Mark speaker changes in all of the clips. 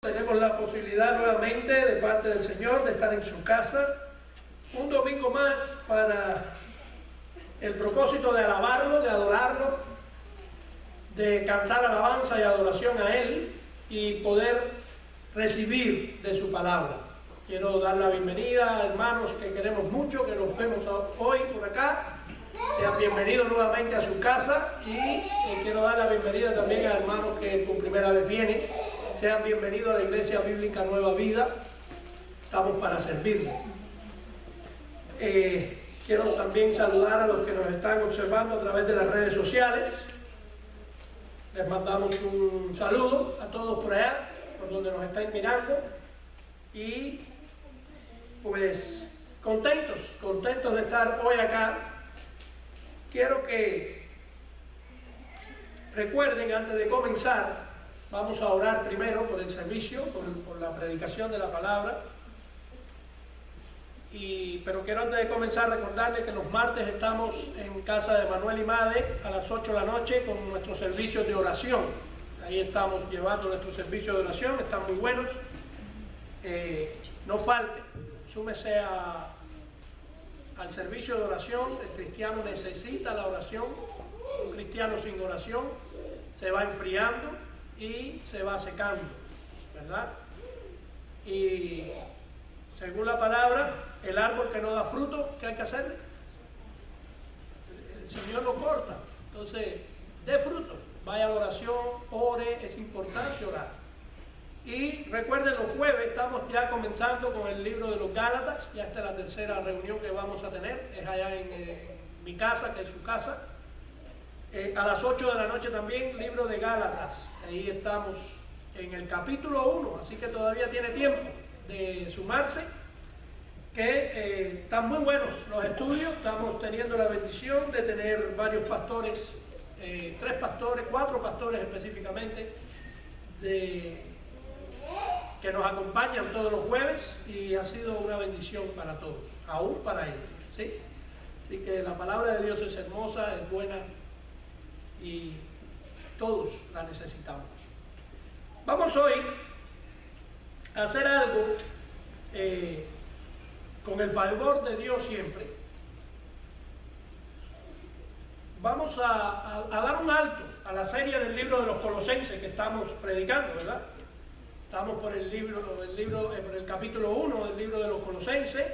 Speaker 1: Tenemos la posibilidad nuevamente de parte del Señor de estar en su casa un domingo más para el propósito de alabarlo, de adorarlo, de cantar alabanza y adoración a Él y poder recibir de su palabra. Quiero dar la bienvenida a hermanos que queremos mucho, que nos vemos hoy por acá. Sean bienvenidos nuevamente a su casa y quiero dar la bienvenida también a hermanos que por primera vez vienen. Sean bienvenidos a la Iglesia Bíblica Nueva Vida. Estamos para servirles. Quiero también saludar a los que nos están observando a través de las redes sociales. Les mandamos un saludo a todos por allá, por donde nos están mirando. Y pues contentos de estar hoy acá. Quiero que recuerden, antes de comenzar, vamos a orar primero por el servicio, por la predicación de la palabra. Pero quiero antes de comenzar recordarles que los martes estamos en casa de Manuel y Made a las 8 de la noche con nuestros servicios de oración. Ahí estamos llevando nuestros servicios de oración, están muy buenos. No falte, súmese al servicio de oración. El cristiano necesita la oración. Un cristiano sin oración se va enfriando y se va secando, ¿verdad? Y según la palabra, el árbol que no da fruto, ¿qué hay que hacerle? El Señor lo corta. Entonces, dé fruto, vaya a la oración, ore, es importante orar. Y recuerden, los jueves estamos ya comenzando con el libro de los Gálatas. Ya esta es la tercera reunión que vamos a tener, es allá en mi casa, que es su casa. A las 8 de la noche también, libro de Gálatas. Ahí estamos en el capítulo 1, así que todavía tiene tiempo de sumarse, que están muy buenos los estudios. Estamos teniendo la bendición de tener varios pastores, 4 pastores específicamente, que nos acompañan todos los jueves, y ha sido una bendición para todos, aún para ellos, ¿sí? Así que la palabra de Dios es hermosa, es buena, y todos la necesitamos. Vamos hoy a hacer algo con el favor de Dios siempre. Vamos a dar un alto a la serie del libro de los Colosenses que estamos predicando, ¿verdad? Estamos por el capítulo 1 del libro de los Colosenses.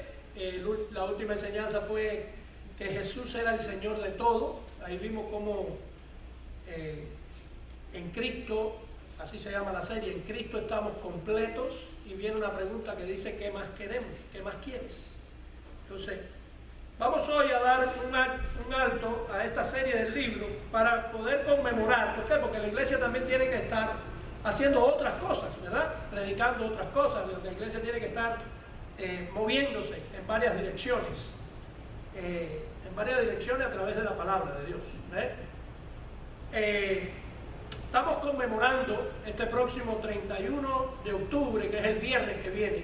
Speaker 1: La última enseñanza fue que Jesús era el Señor de todo. Ahí vimos cómo en Cristo, así se llama la serie, en Cristo estamos completos, y viene una pregunta que dice: ¿qué más queremos? ¿Qué más quieres? Entonces, vamos hoy a dar un alto a esta serie del libro para poder conmemorar. ¿Por qué? Porque la iglesia también tiene que estar haciendo otras cosas, ¿verdad? Predicando otras cosas. La iglesia tiene que estar moviéndose en varias direcciones. A través de la palabra de Dios. Estamos conmemorando este próximo 31 de octubre, que es el viernes que viene,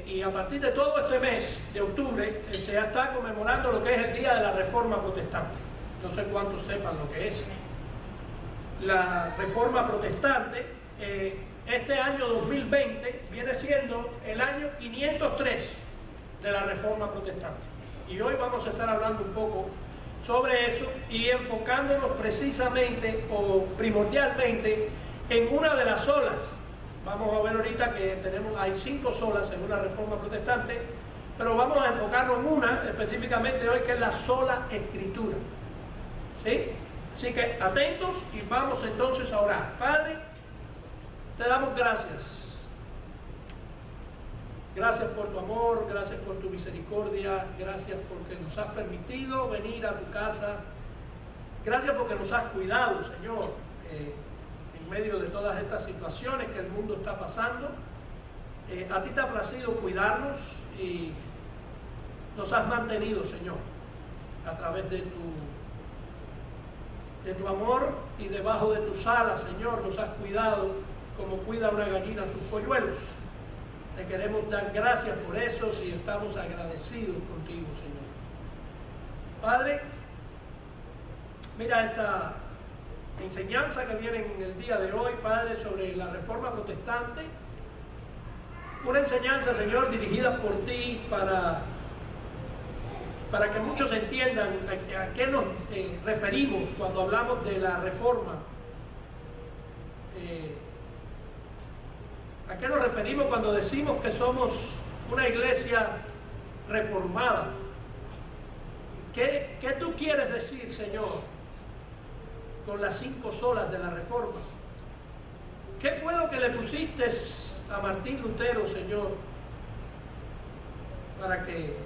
Speaker 1: y a partir de todo este mes de octubre se está conmemorando lo que es el Día de la Reforma Protestante. No sé cuántos sepan lo que es la Reforma Protestante. Este año 2020 viene siendo el año 503 de la Reforma Protestante, y hoy vamos a estar hablando un poco sobre eso y enfocándonos precisamente o primordialmente en una de las solas. Vamos a ver ahorita que hay 5 solas en una reforma protestante, pero vamos a enfocarnos en una específicamente hoy, que es la sola Escritura, ¿sí? Así que atentos y vamos entonces a orar. Padre, te damos gracias. Gracias por tu amor, gracias por tu misericordia, gracias porque nos has permitido venir a tu casa. Gracias porque nos has cuidado, Señor, en medio de todas estas situaciones que el mundo está pasando. A ti te ha placido cuidarnos y nos has mantenido, Señor, a través de tu amor, y debajo de tus alas, Señor, nos has cuidado como cuida una gallina a sus polluelos. Te queremos dar gracias por eso y estamos agradecidos contigo, Señor. Padre, mira esta enseñanza que viene en el día de hoy, Padre, sobre la Reforma Protestante. Una enseñanza, Señor, dirigida por ti para que muchos entiendan a qué nos referimos cuando hablamos de la Reforma. ¿A qué nos referimos cuando decimos que somos una iglesia reformada? ¿Qué tú quieres decir, Señor, con las 5 solas de la Reforma? ¿Qué fue lo que le pusiste a Martín Lutero, Señor, para que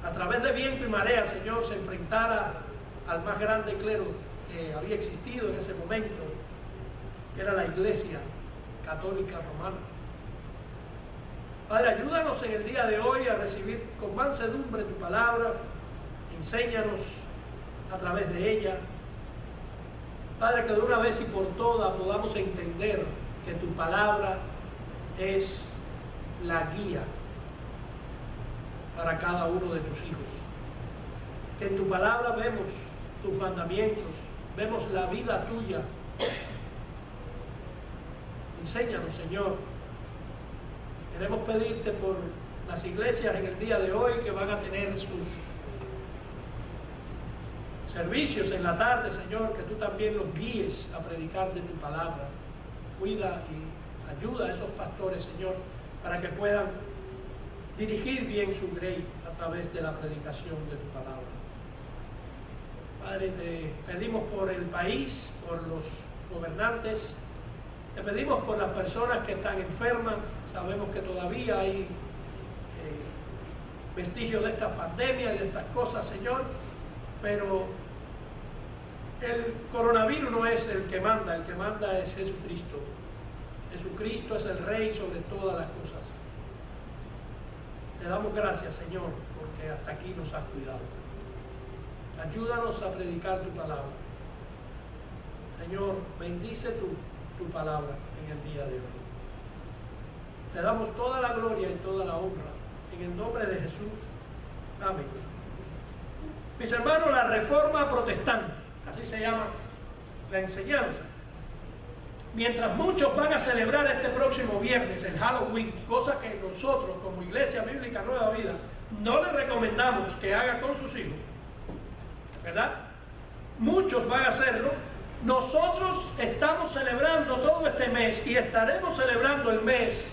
Speaker 1: a través de viento y marea, Señor, se enfrentara al más grande clero que había existido en ese momento, que era la Iglesia Católica Romana? Padre, ayúdanos en el día de hoy a recibir con mansedumbre tu palabra. Enséñanos a través de ella. Padre, que de una vez y por todas podamos entender que tu palabra es la guía para cada uno de tus hijos. Que en tu palabra vemos tus mandamientos, vemos la vida tuya. Enséñanos, Señor. Queremos pedirte por las iglesias en el día de hoy que van a tener sus servicios en la tarde, Señor, que tú también los guíes a predicar de tu palabra. Cuida y ayuda a esos pastores, Señor, para que puedan dirigir bien su grey a través de la predicación de tu palabra. Padre, te pedimos por el país, por los gobernantes, te pedimos por las personas que están enfermas. Sabemos que todavía hay vestigios de esta pandemia y de estas cosas, Señor, pero el coronavirus no es el que manda es Jesucristo. Jesucristo es el Rey sobre todas las cosas. Te damos gracias, Señor, porque hasta aquí nos has cuidado. Ayúdanos a predicar tu palabra. Señor, bendice tu palabra en el día de hoy. Te damos toda la gloria y toda la honra en el nombre de Jesús. Amén. Mis hermanos, la Reforma Protestante, así se llama la enseñanza. Mientras muchos van a celebrar este próximo viernes el Halloween, cosa que nosotros como Iglesia Bíblica Nueva Vida no les recomendamos que haga con sus hijos, ¿verdad? Muchos van a hacerlo. Nosotros estamos celebrando todo este mes y estaremos celebrando el mes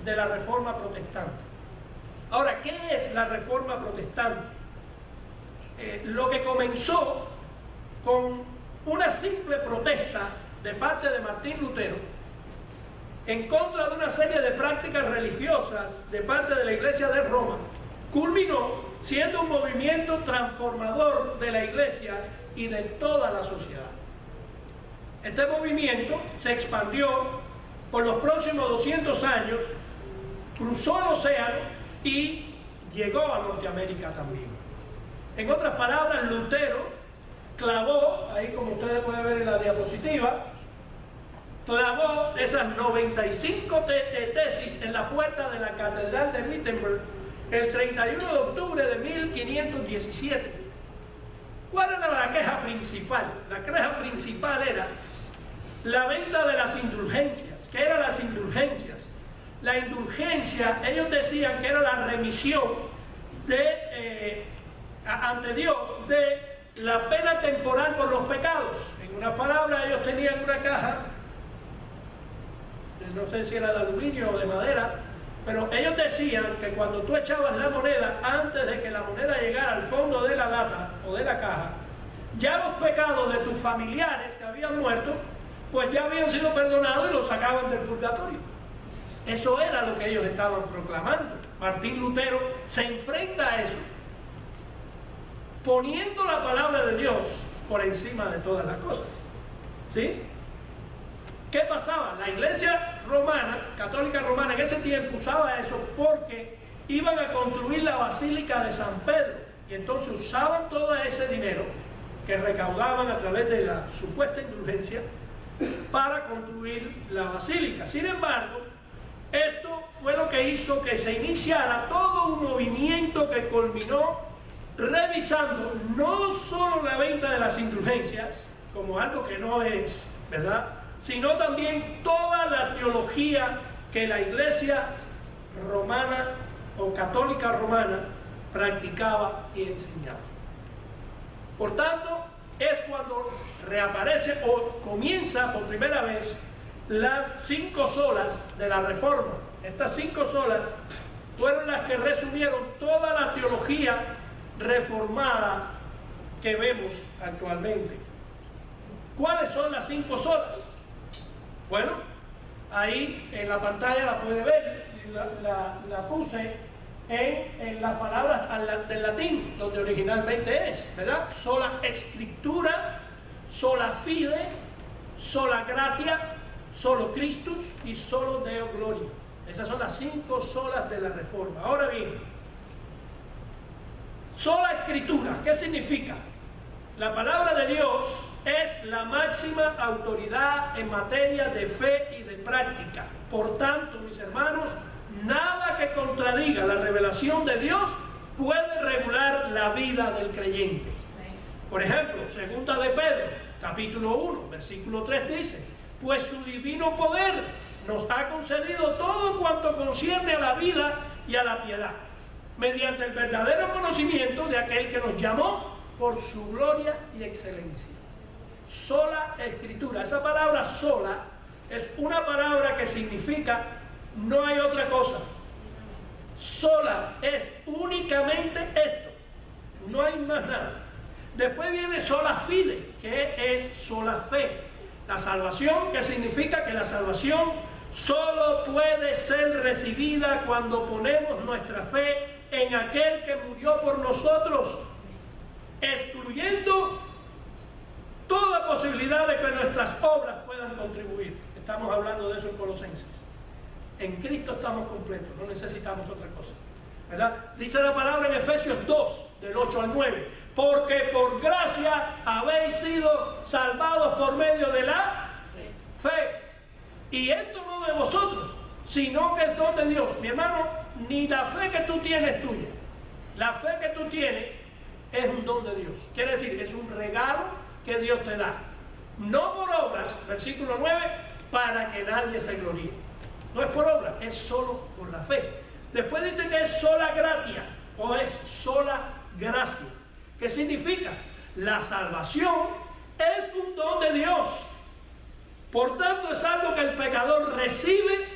Speaker 1: de la Reforma Protestante. Ahora, ¿qué es la Reforma Protestante? Lo que comenzó con una simple protesta de parte de Martín Lutero en contra de una serie de prácticas religiosas de parte de la Iglesia de Roma, culminó siendo un movimiento transformador de la Iglesia y de toda la sociedad. Este movimiento se expandió por los próximos 200 años, cruzó el océano y llegó a Norteamérica también. En otras palabras, Lutero clavó, ahí como ustedes pueden ver en la diapositiva, clavó esas 95 tesis en la puerta de la Catedral de Wittenberg el 31 de octubre de 1517. ¿Cuál era la queja principal? La queja principal era la venta de las indulgencias. ¿Qué eran las indulgencias? La indulgencia, ellos decían que era la remisión ante Dios de la pena temporal por los pecados. En una palabra, ellos tenían una caja, no sé si era de aluminio o de madera, pero ellos decían que cuando tú echabas la moneda, antes de que la moneda llegara al fondo de la lata o de la caja, ya los pecados de tus familiares que habían muerto, pues ya habían sido perdonados y los sacaban del purgatorio. Eso era lo que ellos estaban proclamando. Martín Lutero se enfrenta a eso, poniendo la palabra de Dios por encima de todas las cosas. ¿Sí? ¿Qué pasaba? La Iglesia romana, católica romana, en ese tiempo usaba eso porque iban a construir la Basílica de San Pedro, y entonces usaban todo ese dinero que recaudaban a través de la supuesta indulgencia para construir la basílica. Sin embargo, esto fue lo que hizo que se iniciara todo un movimiento que culminó revisando no solo la venta de las indulgencias, como algo que no es, ¿verdad? Sino también toda la teología que la Iglesia romana o católica romana practicaba y enseñaba. Por tanto, es cuando reaparece o comienza por primera vez las 5 solas de la Reforma. Estas 5 solas fueron las que resumieron toda la teología reformada que vemos actualmente. ¿Cuáles son las 5 solas? Bueno, ahí en la pantalla la puede ver, la puse en las palabras del latín, donde originalmente es, ¿verdad? Sola Scriptura, sola fide, sola gratia, solo Christus y solo Deo Gloria. Esas son las 5 solas de la Reforma. Ahora bien, sola Escritura, ¿qué significa? La palabra de Dios es la máxima autoridad en materia de fe y de práctica. Por tanto, mis hermanos, nada que contradiga la revelación de Dios puede regular la vida del creyente. Por ejemplo, segunda de Pedro, capítulo 1, versículo 3 dice: pues su divino poder nos ha concedido todo cuanto concierne a la vida y a la piedad, mediante el verdadero conocimiento de aquel que nos llamó por su gloria y excelencia. Sola Escritura. Esa palabra sola es una palabra que significa no hay otra cosa. Sola es únicamente esto, no hay más nada. Después viene sola fide, que es sola fe. La salvación, que significa que la salvación solo puede ser recibida cuando ponemos nuestra fe en aquel que murió por nosotros, excluyendo toda posibilidad de que nuestras obras puedan contribuir. Estamos hablando de eso en Colosenses. En Cristo estamos completos, no necesitamos otra cosa, ¿verdad? Dice la palabra en Efesios 2, del 8 al 9, porque por gracia habéis sido salvados por medio de la fe. Y esto no de vosotros, sino que es don de Dios. Mi hermano, ni la fe que tú tienes es tuya. La fe que tú tienes es un don de Dios. Quiere decir, es un regalo que Dios te da. No por obras, versículo 9, para que nadie se gloríe. No es por obra, es solo por la fe. Después dice que es sola gratia, o es sola gracia. ¿Qué significa? La salvación es un don de Dios. Por tanto, es algo que el pecador recibe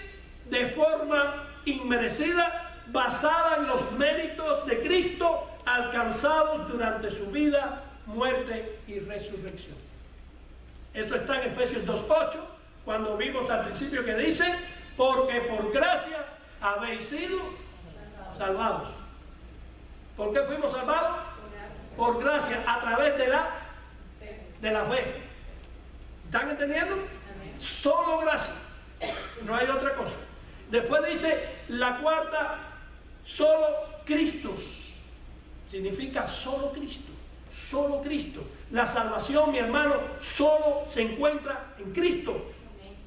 Speaker 1: de forma inmerecida, basada en los méritos de Cristo alcanzados durante su vida, muerte y resurrección. Eso está en Efesios 2:8, cuando vimos al principio que dice: porque por gracia habéis sido salvados. ¿Por qué fuimos salvados? Por gracia, a través de la fe. ¿Están entendiendo? Solo gracia, no hay otra cosa. Después dice la cuarta, solo Cristo. Significa solo Cristo, solo Cristo. La salvación, mi hermano, solo se encuentra en Cristo.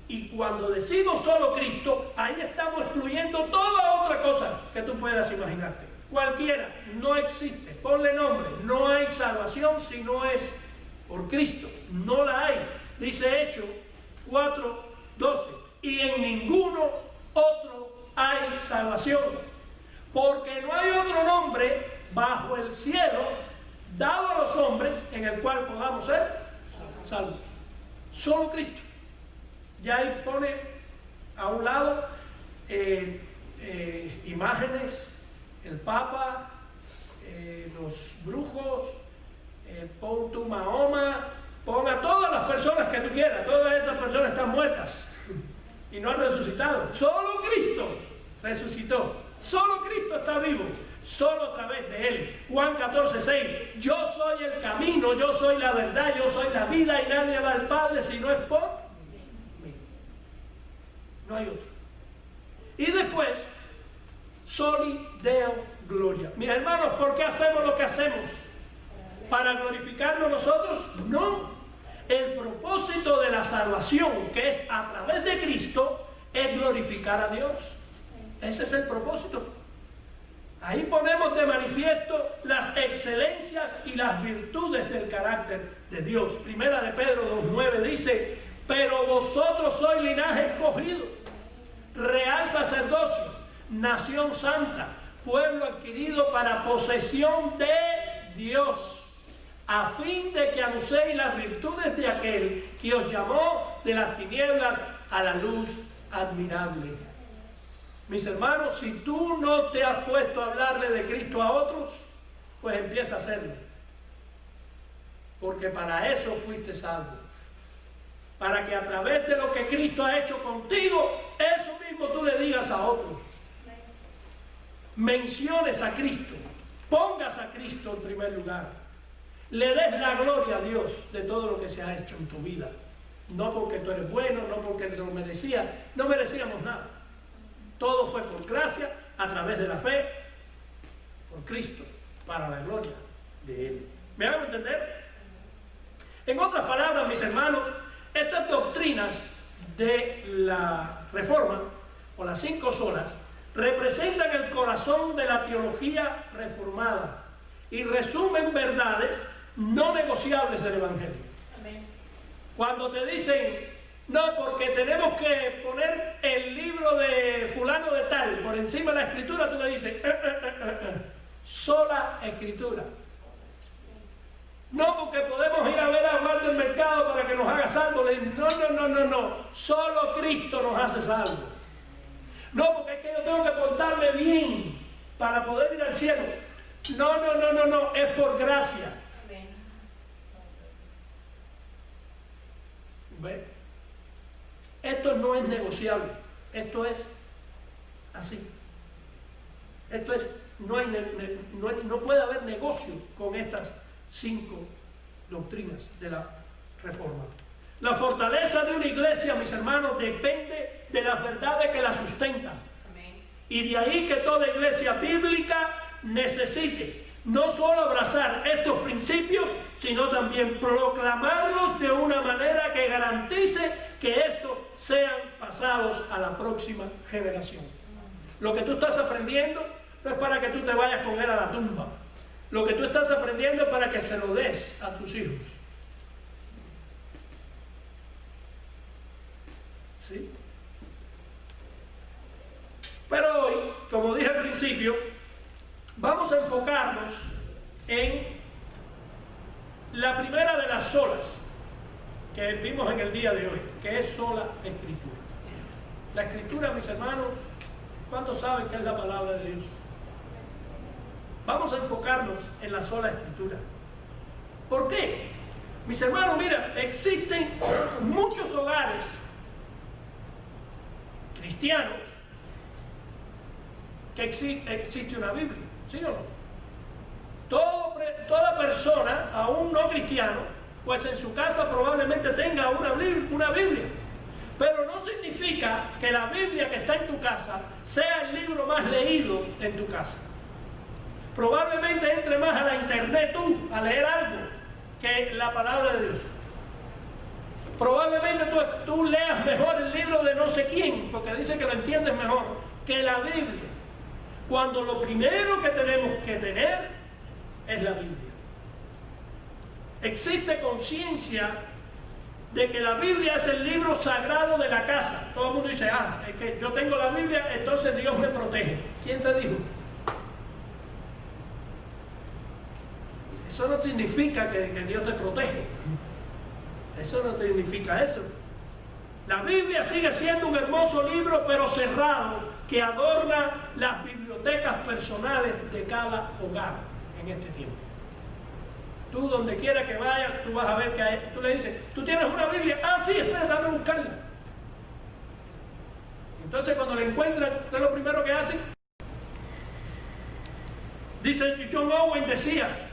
Speaker 1: Y cuando decimos solo Cristo, ahí estamos excluyendo toda otra cosa que tú puedas imaginarte. Cualquiera, no existe. Ponle nombre. No hay salvación si no es por Cristo. No la hay. Dice Hechos 4:12. Y en ninguno otro hay salvación. Porque no hay otro nombre bajo el cielo dado a los hombres en el cual podamos ser salvos. Solo Cristo. Ya ahí pone a un lado imágenes, el Papa, los brujos, pon tu Mahoma, pon a todas las personas que tú quieras. Todas esas personas están muertas y no han resucitado. Solo Cristo resucitó. Solo Cristo está vivo. Solo a través de Él. Juan 14:6. Yo soy el camino, yo soy la verdad, yo soy la vida y nadie va al Padre si no es por mí. No hay otro. Y después, soli Deo Gloria. Mis hermanos, ¿por qué hacemos lo que hacemos? ¿Para glorificarnos nosotros? No. El propósito de la salvación, que es a través de Cristo, es glorificar a Dios. Ese es el propósito. Ahí ponemos de manifiesto las excelencias y las virtudes del carácter de Dios. Primera de Pedro 2:9 dice: pero vosotros sois linaje escogido, real sacerdocio, nación santa, pueblo adquirido para posesión de Dios, a fin de que anunciéis las virtudes de aquel que os llamó de las tinieblas a la luz admirable. Mis hermanos, si tú no te has puesto a hablarle de Cristo a otros, pues empieza a hacerlo. Porque para eso fuiste salvo. Para que a través de lo que Cristo ha hecho contigo, eso mismo tú le digas a otros. Menciones a Cristo, pongas a Cristo en primer lugar. Le des la gloria a Dios de todo lo que se ha hecho en tu vida. No porque tú eres bueno, no porque lo merecías, no merecíamos nada. Todo fue por gracia, a través de la fe, por Cristo, para la gloria de Él. ¿Me hago entender? En otras palabras, mis hermanos, estas doctrinas de la Reforma, o las 5 solas, representan el corazón de la teología reformada y resumen verdades no negociables del Evangelio. Amén. Cuando te dicen, no, porque tenemos que poner el libro de fulano de tal por encima de la escritura, tú le dices, sola escritura. No, porque podemos ir a ver a Juan del Mercado para que nos haga salvo. No. Solo Cristo nos hace salvo. No, porque es que yo tengo que portarme bien para poder ir al cielo. No. Es por gracia. ¿Ve? Esto no es negociable. Esto es así. Esto es, no puede haber negocio con estas 5 doctrinas de la Reforma. La fortaleza de una iglesia, mis hermanos, depende de las verdades que la sustentan. Amén. Y de ahí que toda iglesia bíblica necesite no solo abrazar estos principios, sino también proclamarlos de una manera que garantice que estos sean pasados a la próxima generación. Lo que tú estás aprendiendo no es para que tú te vayas con él a la tumba. Lo que tú estás aprendiendo es para que se lo des a tus hijos. ¿Sí? Pero hoy, como dije al principio, vamos a enfocarnos en la primera de las solas que vimos en el día de hoy, que es sola escritura. La escritura, mis hermanos, ¿cuántos saben que es la palabra de Dios? Vamos a enfocarnos en la sola escritura. ¿Por qué? Mis hermanos, mira, existen muchos hogares cristianos que existe una Biblia, ¿sí o no? Toda persona, aún no cristiano, pues en su casa probablemente tenga una Biblia. Pero no significa que la Biblia que está en tu casa sea el libro más leído en tu casa. Probablemente entre más a la internet tú a leer algo que la palabra de Dios. Probablemente tú leas mejor el libro de no sé quién, porque dice que lo entiendes mejor que la Biblia. Cuando lo primero que tenemos que tener es la Biblia. Existe conciencia de que la Biblia es el libro sagrado de la casa. Todo el mundo dice, es que yo tengo la Biblia, entonces Dios me protege. ¿Quién te dijo? Eso no significa que Dios te protege. Eso no significa eso. La Biblia sigue siendo un hermoso libro, pero cerrado, que adorna las bibliotecas personales de cada hogar en este tiempo. Tú, donde quiera que vayas, tú vas a ver que tú le dices, ¿tú tienes una Biblia? Ah, sí, espera, dame a buscarla. Entonces, cuando la encuentran, ¿qué es lo primero que hacen? Dice, John Owen decía,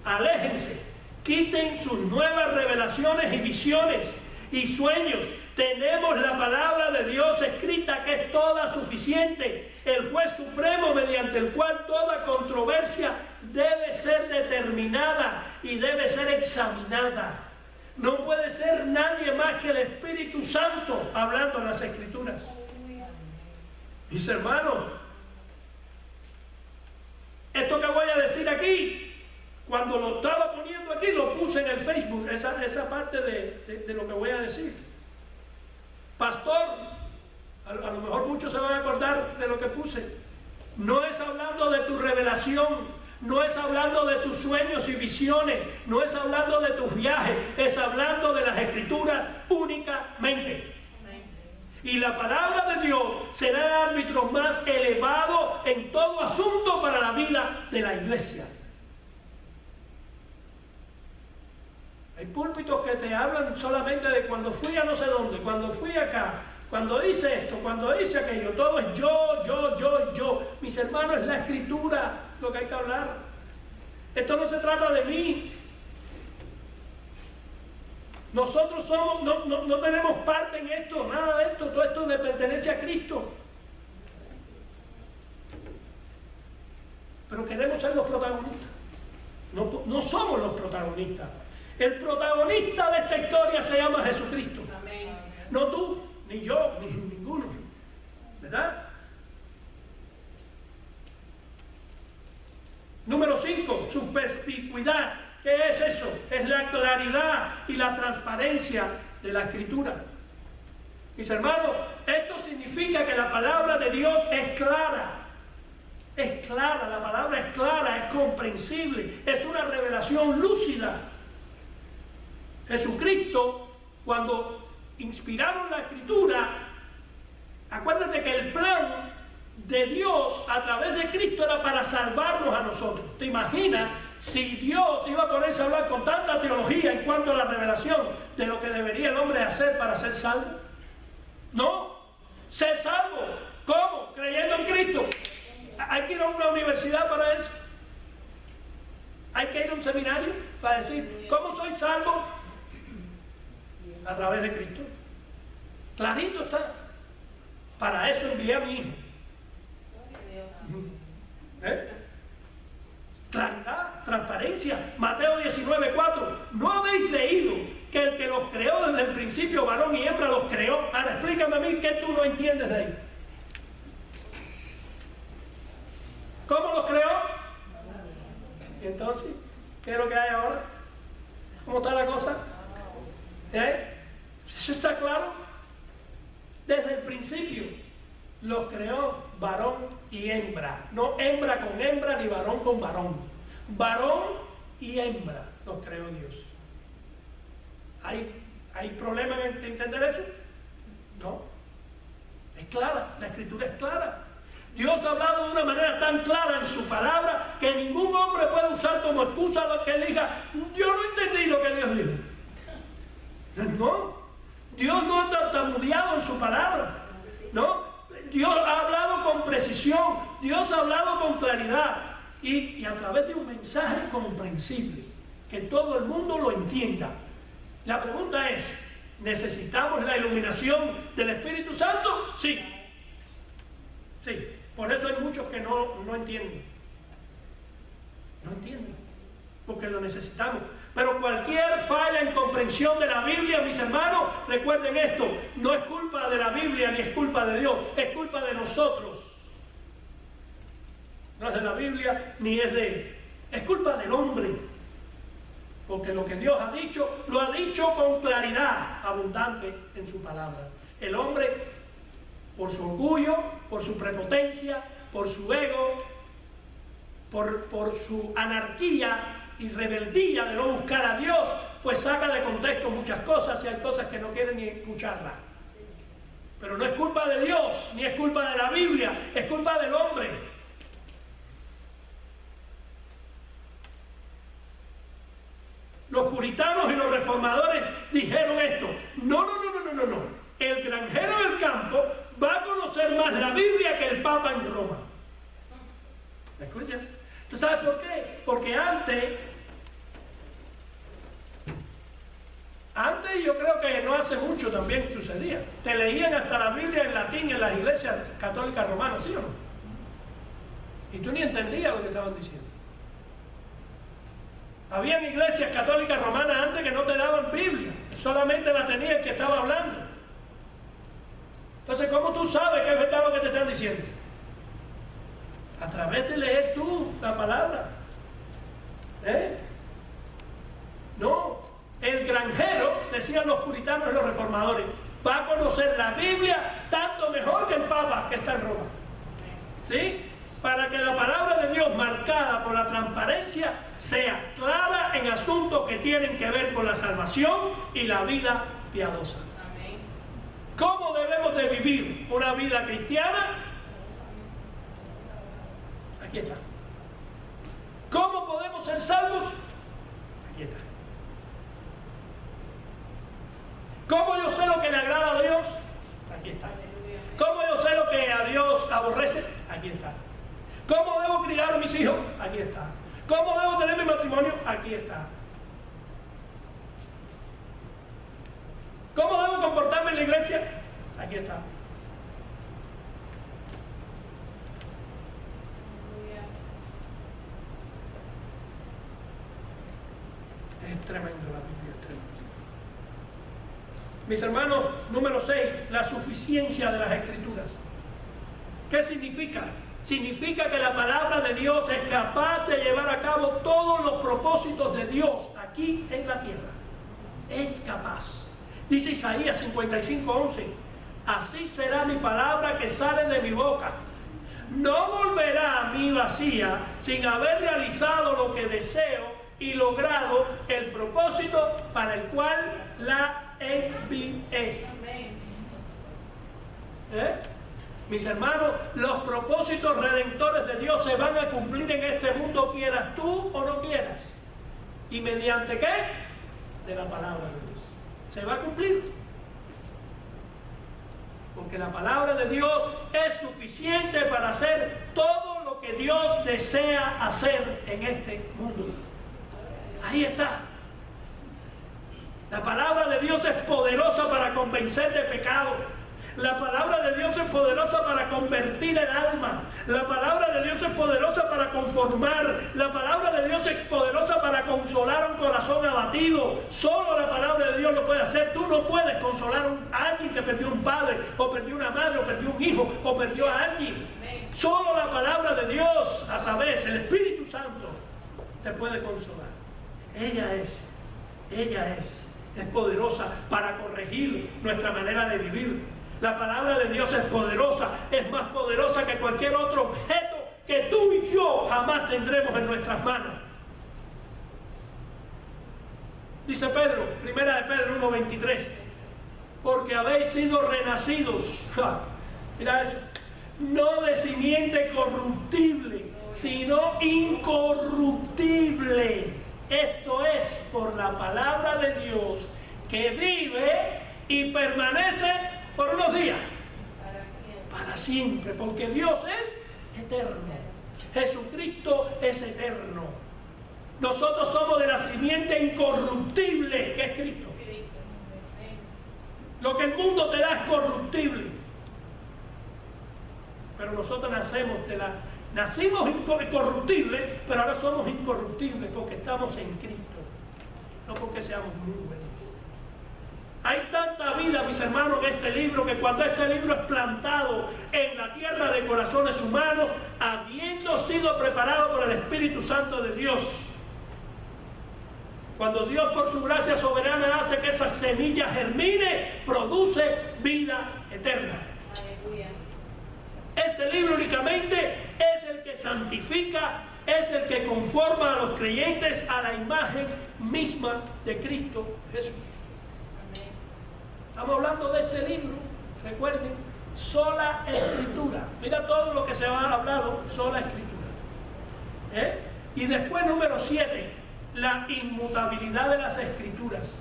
Speaker 1: aléjense, quiten sus nuevas revelaciones y visiones y sueños. Tenemos la palabra de Dios escrita, que es toda suficiente, el juez supremo mediante el cual toda controversia debe ser determinada y debe ser examinada. No puede ser nadie más que el Espíritu Santo hablando en las Escrituras. Mis hermanos, aquí, cuando lo estaba poniendo aquí, lo puse en el Facebook, esa parte de lo que voy a decir. Pastor, a lo mejor muchos se van a acordar de lo que puse. No es hablando de tu revelación, no es hablando de tus sueños y visiones, no es hablando de tus viajes, es hablando de las Escrituras únicamente. Y la palabra de Dios será el árbitro más elevado en todo asunto para la vida de la iglesia. Hay púlpitos que te hablan solamente de cuando fui a no sé dónde, cuando fui acá, cuando hice esto, cuando hice aquello. Todo es yo. Mis hermanos, es la Escritura lo que hay que hablar. Esto no se trata de mí. Nosotros no tenemos parte en esto, nada de esto. Todo esto le pertenece a Cristo. Pero queremos ser los protagonistas. No somos los protagonistas. El protagonista de esta historia se llama Jesucristo. Amén. No tú, ni yo, ni ninguno. ¿Verdad? Número 5, su perspicuidad. ¿Qué es eso? Es la claridad y la transparencia de la Escritura. Mis hermanos, esto significa que la palabra de Dios es clara. Es clara, la palabra es clara, es comprensible, es una revelación lúcida. Jesucristo, cuando inspiraron la Escritura, acuérdate que el plan de Dios a través de Cristo era para salvarnos a nosotros. ¿Te imaginas si Dios iba a ponerse a hablar con tanta teología en cuanto a la revelación de lo que debería el hombre hacer para ser salvo? No, ser salvo. ¿Cómo? Creyendo en Cristo. Hay que ir a una universidad para eso. Hay que ir a un seminario para decir, ¿cómo soy salvo? A través de Cristo. Clarito está. Para eso envié a mi hijo. Claridad, transparencia. Mateo 19:4. ¿No habéis leído que el que los creó desde el principio, varón y hembra, los creó? Ahora explícame a mí qué tú no entiendes de ahí. ¿Cómo los creó? ¿Y entonces? ¿Qué es lo que hay ahora? ¿Cómo está la cosa? ¿Eso está claro? Desde el principio los creó varón y hembra. No hembra con hembra ni varón con varón. Varón y hembra los creó Dios. ¿Hay problema en entender eso? No. Es clara, la Escritura es clara. Dios ha hablado de una manera tan clara en su palabra que ningún hombre puede usar como excusa lo que diga, yo no entendí lo que Dios dijo. No, Dios no ha tartamudeado en su palabra. No, Dios ha hablado con precisión, Dios ha hablado con claridad y a través de un mensaje comprensible, que todo el mundo lo entienda. La pregunta es, ¿necesitamos la iluminación del Espíritu Santo? Sí. Sí, por eso hay muchos que no entienden. No entienden, porque lo necesitamos. Pero cualquier falla en comprensión de la Biblia, mis hermanos, recuerden esto, no es culpa de la Biblia ni es culpa de Dios, es culpa de nosotros. No es de la Biblia ni es de él, es culpa del hombre. Porque lo que Dios ha dicho, lo ha dicho con claridad abundante en su palabra. El hombre, por su orgullo, por su prepotencia, por su ego, por su anarquía y rebeldía de no buscar a Dios, pues saca de contexto muchas cosas y hay cosas que no quieren ni escucharlas. Pero no es culpa de Dios, ni es culpa de la Biblia, es culpa del hombre. Los puritanos y los reformadores dijeron esto: no. El granjero del campo va a conocer más la Biblia que el Papa en Roma. ¿Me escuchan? ¿Usted sabe por qué? Porque antes yo creo que no hace mucho también sucedía. Te leían hasta la Biblia en latín en las iglesias católicas romanas, ¿sí o no? Y tú ni entendías lo que estaban diciendo. Habían iglesias católicas romanas antes que no te daban Biblia, solamente la tenía el que estaba hablando. Entonces, ¿cómo tú sabes que es verdad lo que te están diciendo? A través de leer tú la palabra. No, el granjero, decían los puritanos y los reformadores, va a conocer la Biblia tanto mejor que el Papa que está en Roma. ¿Sí? Para que la palabra de Dios, marcada por la transparencia, sea clara en asuntos que tienen que ver con la salvación y la vida piadosa. Amén. ¿Cómo debemos de vivir una vida cristiana? Aquí está. ¿Cómo podemos ser salvos? Aquí está. ¿Cómo yo sé lo que le agrada a Dios? Aquí está. ¿Cómo yo sé lo que a Dios aborrece? Aquí está. ¿Cómo debo criar a mis hijos? Aquí está. ¿Cómo debo tener mi matrimonio? Aquí está. ¿Cómo debo comportarme en la iglesia? Aquí está. Es tremendo, la Biblia es tremendo. Mis hermanos, número 6, la suficiencia de las Escrituras. ¿Qué significa? Significa que la palabra de Dios es capaz de llevar a cabo todos los propósitos de Dios aquí en la tierra. Es capaz. Dice Isaías 55:11, así será mi palabra que sale de mi boca. No volverá a mí vacía sin haber realizado lo que deseo y logrado el propósito para el cual la envié. Mis hermanos, los propósitos redentores de Dios se van a cumplir en este mundo, quieras tú o no quieras. ¿Y mediante qué? De la palabra de Dios. Se va a cumplir. Porque la palabra de Dios es suficiente para hacer todo lo que Dios desea hacer en este mundo. Ahí está. La palabra de Dios es poderosa para convencer de pecado. La palabra de Dios es poderosa para convertir el alma. La palabra de Dios es poderosa para conformar. La palabra de Dios es poderosa para consolar un corazón abatido. Solo la palabra de Dios lo puede hacer. Tú no puedes consolar a alguien que perdió un padre, o perdió una madre, o perdió un hijo, o perdió a alguien. Solo la palabra de Dios, a través del Espíritu Santo, te puede consolar. Ella es poderosa para corregir nuestra manera de vivir. La palabra de Dios es poderosa, es más poderosa que cualquier otro objeto que tú y yo jamás tendremos en nuestras manos. Dice Pedro, primera de Pedro 1:23, porque habéis sido renacidos, mira eso, no de simiente corruptible, sino incorruptible. Esto es por la palabra de Dios que vive y permanece por unos días. Para siempre. Porque Dios es eterno. Jesucristo es eterno. Nosotros somos de la simiente incorruptible que es Cristo. Lo que el mundo te da es corruptible. Pero nosotros nacimos incorruptibles, pero ahora somos incorruptibles porque estamos en Cristo, no porque seamos muy buenos. Hay tanta vida, mis hermanos, en este libro, que cuando este libro es plantado en la tierra de corazones humanos, habiendo sido preparado por el Espíritu Santo de Dios, cuando Dios por su gracia soberana hace que esa semilla germine, produce vida eterna. Aleluya. Este libro únicamente es el que santifica, es el que conforma a los creyentes a la imagen misma de Cristo Jesús. Amén. Estamos hablando de este libro, recuerden, sola escritura. Mira todo lo que se ha hablado, sola escritura. Y después número 7, la inmutabilidad de las escrituras.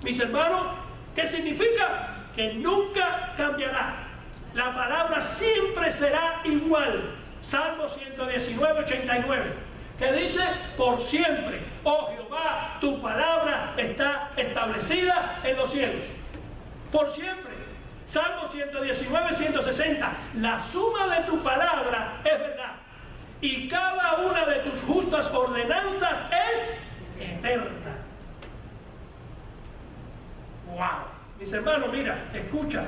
Speaker 1: Mis hermanos, ¿qué significa? Que nunca cambiará. La palabra siempre será igual. Salmo 119:89, que dice, por siempre, oh Jehová, tu palabra está establecida en los cielos. Por siempre. Salmo 119:160, la suma de tu palabra es verdad, y cada una de tus justas ordenanzas es eterna. Wow. Mis hermanos, mira, escucha.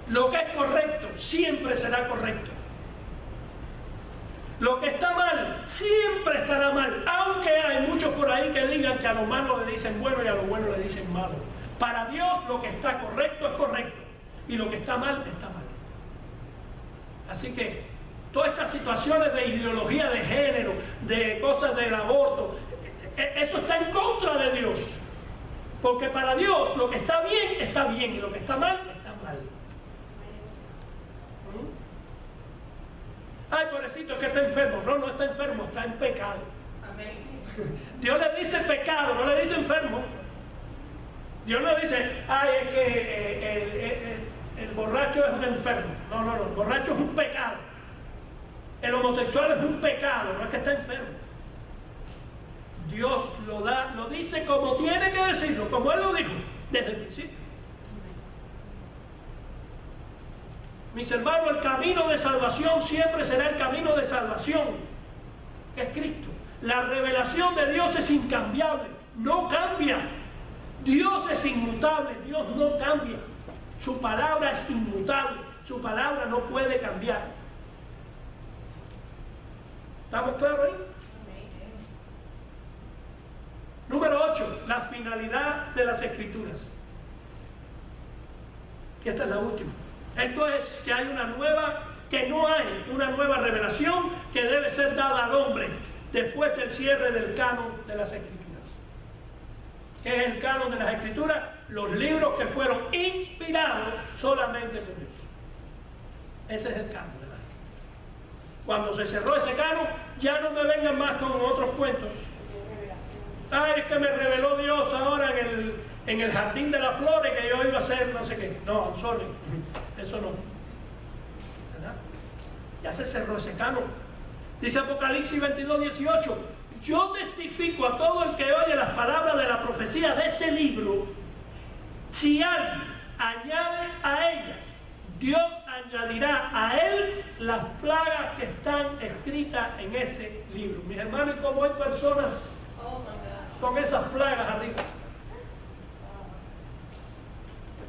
Speaker 1: Lo que es correcto siempre será correcto. Lo que está mal siempre estará mal, aunque hay muchos por ahí que digan que a lo malo le dicen bueno y a lo bueno le dicen malo. Para Dios lo que está correcto es correcto y lo que está mal está mal. Así que todas estas situaciones de ideología de género, de cosas del aborto, eso está en contra de Dios. Porque para Dios lo que está bien y lo que está mal está mal. Ay, pobrecito, es que está enfermo. No, no está enfermo, está en pecado. Amén. Dios le dice pecado, no le dice enfermo. Dios no dice, ay, es que el borracho es un enfermo. No, no, no, el borracho es un pecado. El homosexual es un pecado, no es que está enfermo. Dios lo dice como tiene que decirlo, como Él lo dijo desde el principio. Mis hermanos, el camino de salvación siempre será el camino de salvación, que es Cristo. La revelación de Dios es incambiable, no cambia. Dios es inmutable, Dios no cambia. Su palabra es inmutable, su palabra no puede cambiar. ¿Estamos claros ahí? Número 8, la finalidad de las Escrituras. Y esta es la última. Esto es que hay no hay una nueva revelación que debe ser dada al hombre después del cierre del canon de las Escrituras. ¿Qué es el canon de las Escrituras? Los libros que fueron inspirados solamente por Dios. Ese es el canon de las Escrituras. Cuando se cerró ese canon, ya no me vengan más con otros cuentos. Ay, es que me reveló Dios ahora en el jardín de las flores que yo iba a hacer no sé qué. No, sorry, eso no. ¿Verdad? Ya se cerró ese canon. Dice Apocalipsis 22:18, yo testifico a todo el que oye las palabras de la profecía de este libro, si alguien añade a ellas, Dios añadirá a él las plagas que están escritas en este libro. Mis hermanos, ¿y cómo hay personas con esas plagas arriba?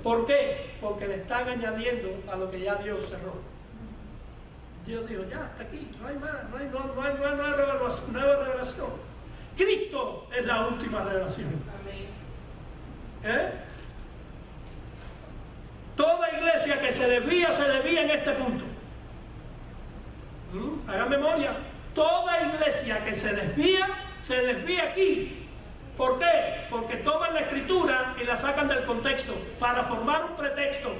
Speaker 1: ¿Por qué? Porque le están añadiendo a lo que ya Dios cerró. Dios dijo, ya, hasta aquí, no hay más, no hay nueva revelación. Cristo es la última revelación. ¿Eh? Toda iglesia que se desvía en este punto. Hagan memoria. Toda iglesia que se desvía aquí. ¿Por qué? Porque toman la Escritura y la sacan del contexto para formar un pretexto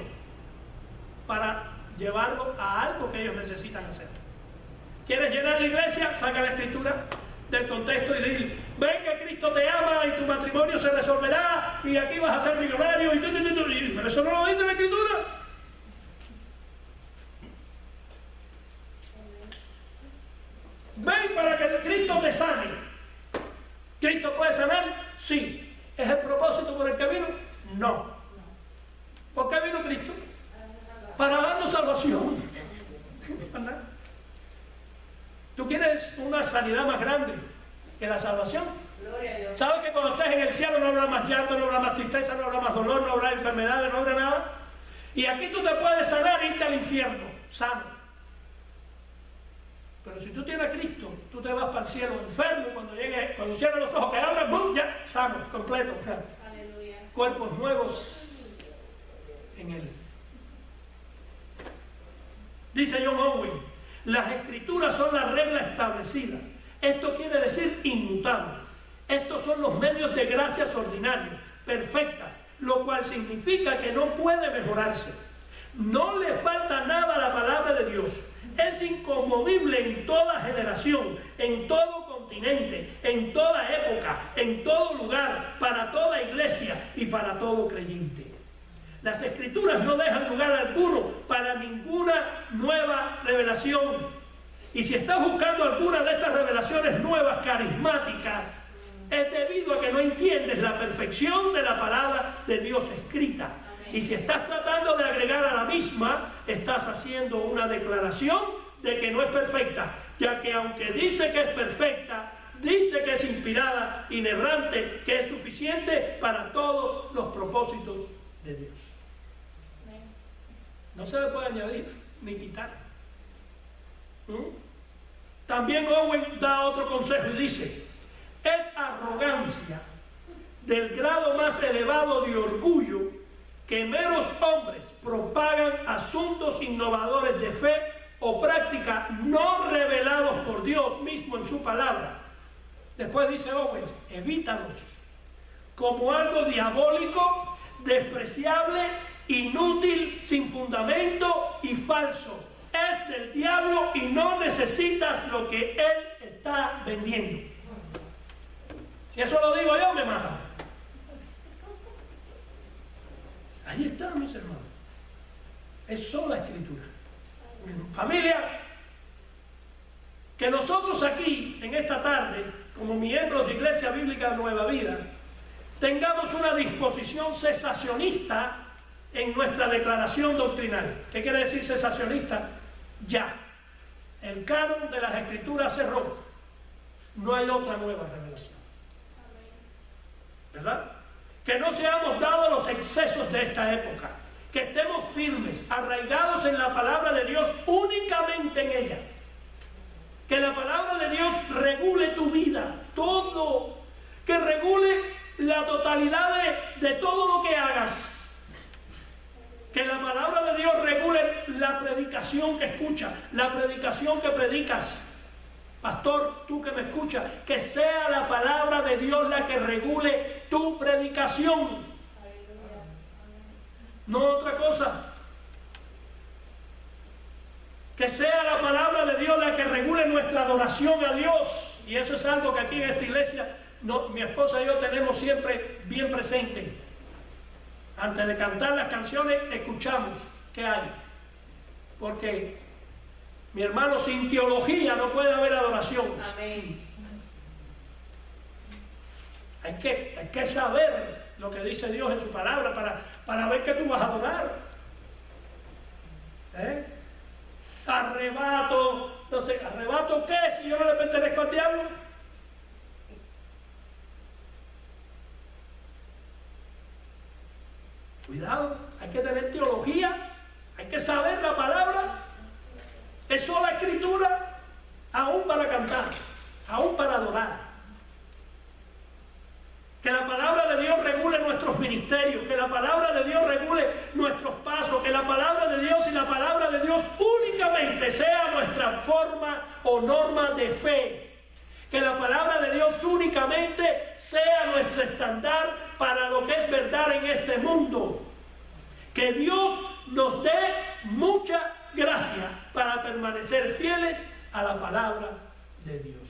Speaker 1: para llevarlo a algo que ellos necesitan hacer. ¿Quieres llenar la iglesia? Saca la Escritura del contexto y dile, ven que Cristo te ama y tu matrimonio se resolverá y aquí vas a ser millonario pero eso no lo dice la Escritura. Ven para que Cristo te sane. ¿Cristo puede sanar? Sí. ¿Es el propósito por el que vino? No. ¿Por qué vino Cristo? Para darnos salvación. ¿Verdad? ¿Tú quieres una sanidad más grande que la salvación? ¿Sabes que cuando estés en el cielo no habrá más llanto, no habrá más tristeza, no habrá más dolor, no habrá enfermedades, no habrá nada? Y aquí tú te puedes sanar e irte al infierno, sano. Pero si tú tienes a Cristo, tú te vas para el cielo enfermo y cuando cierras los ojos que abras, ¡bum!, ya, sano, completo. Aleluya. Cuerpos nuevos en Él. Dice John Owen, las Escrituras son la regla establecida. Esto quiere decir inmutable. Estos son los medios de gracias ordinarios, perfectas, lo cual significa que no puede mejorarse. No le falta nada a la palabra de Dios. Es inconmovible en toda generación, en todo continente, en toda época, en todo lugar, para toda iglesia y para todo creyente. Las Escrituras no dejan lugar alguno para ninguna nueva revelación. Y si estás buscando alguna de estas revelaciones nuevas, carismáticas, es debido a que no entiendes la perfección de la palabra de Dios escrita. Y si estás tratando de agregar a la misma, estás haciendo una declaración de que no es perfecta, ya que aunque dice que es perfecta, dice que es inspirada, inerrante, que es suficiente para todos los propósitos de Dios. No se le puede añadir ni quitar. También Owen da otro consejo y dice: es arrogancia del grado más elevado de orgullo que meros hombres propagan asuntos innovadores de fe o práctica no revelados por Dios mismo en su palabra. Después dice Owen: evítalos como algo diabólico, despreciable, inútil, sin fundamento y falso. Es del diablo y no necesitas lo que él está vendiendo. Si eso lo digo yo, me matan. Ahí está, mis hermanos. Es sola escritura. Familia, que nosotros aquí, en esta tarde, como miembros de Iglesia Bíblica Nueva Vida, tengamos una disposición cesacionista en nuestra declaración doctrinal. ¿Qué quiere decir cesacionista? Ya. El canon de las Escrituras cerró. No hay otra nueva revelación. ¿Verdad? Que no seamos dados a los excesos de esta época. Que estemos firmes, arraigados en la palabra de Dios, únicamente en ella. Que la palabra de Dios regule tu vida, todo. Que regule la totalidad de todo lo que hagas. Que la palabra de Dios regule la predicación que escuchas, la predicación que predicas. Pastor, tú que me escuchas, que sea la palabra de Dios la que regule tu predicación. No otra cosa. Que sea la palabra de Dios la que regule nuestra adoración a Dios. Y eso es algo que aquí en esta iglesia mi esposa y yo tenemos siempre bien presente. Antes de cantar las canciones, escuchamos qué hay. Porque, mi hermano, sin teología no puede haber adoración.
Speaker 2: Amén.
Speaker 1: Hay que saber lo que dice Dios en su palabra para ver que tú vas a adorar. Arrebato, no sé, ¿arrebato qué? Si yo no le pertenezco al diablo. Cuidado, hay que tener teología, hay que saber la palabra. Es sola escritura, aún para cantar, aún para adorar. Que la palabra de Dios regule nuestros ministerios, que la palabra de Dios regule nuestros pasos, que la palabra de Dios y la palabra de Dios únicamente sea nuestra forma o norma de fe. Que la palabra de Dios únicamente sea nuestro estándar para lo que es verdad en este mundo. Que Dios nos dé mucha gracia para permanecer fieles a la palabra de Dios.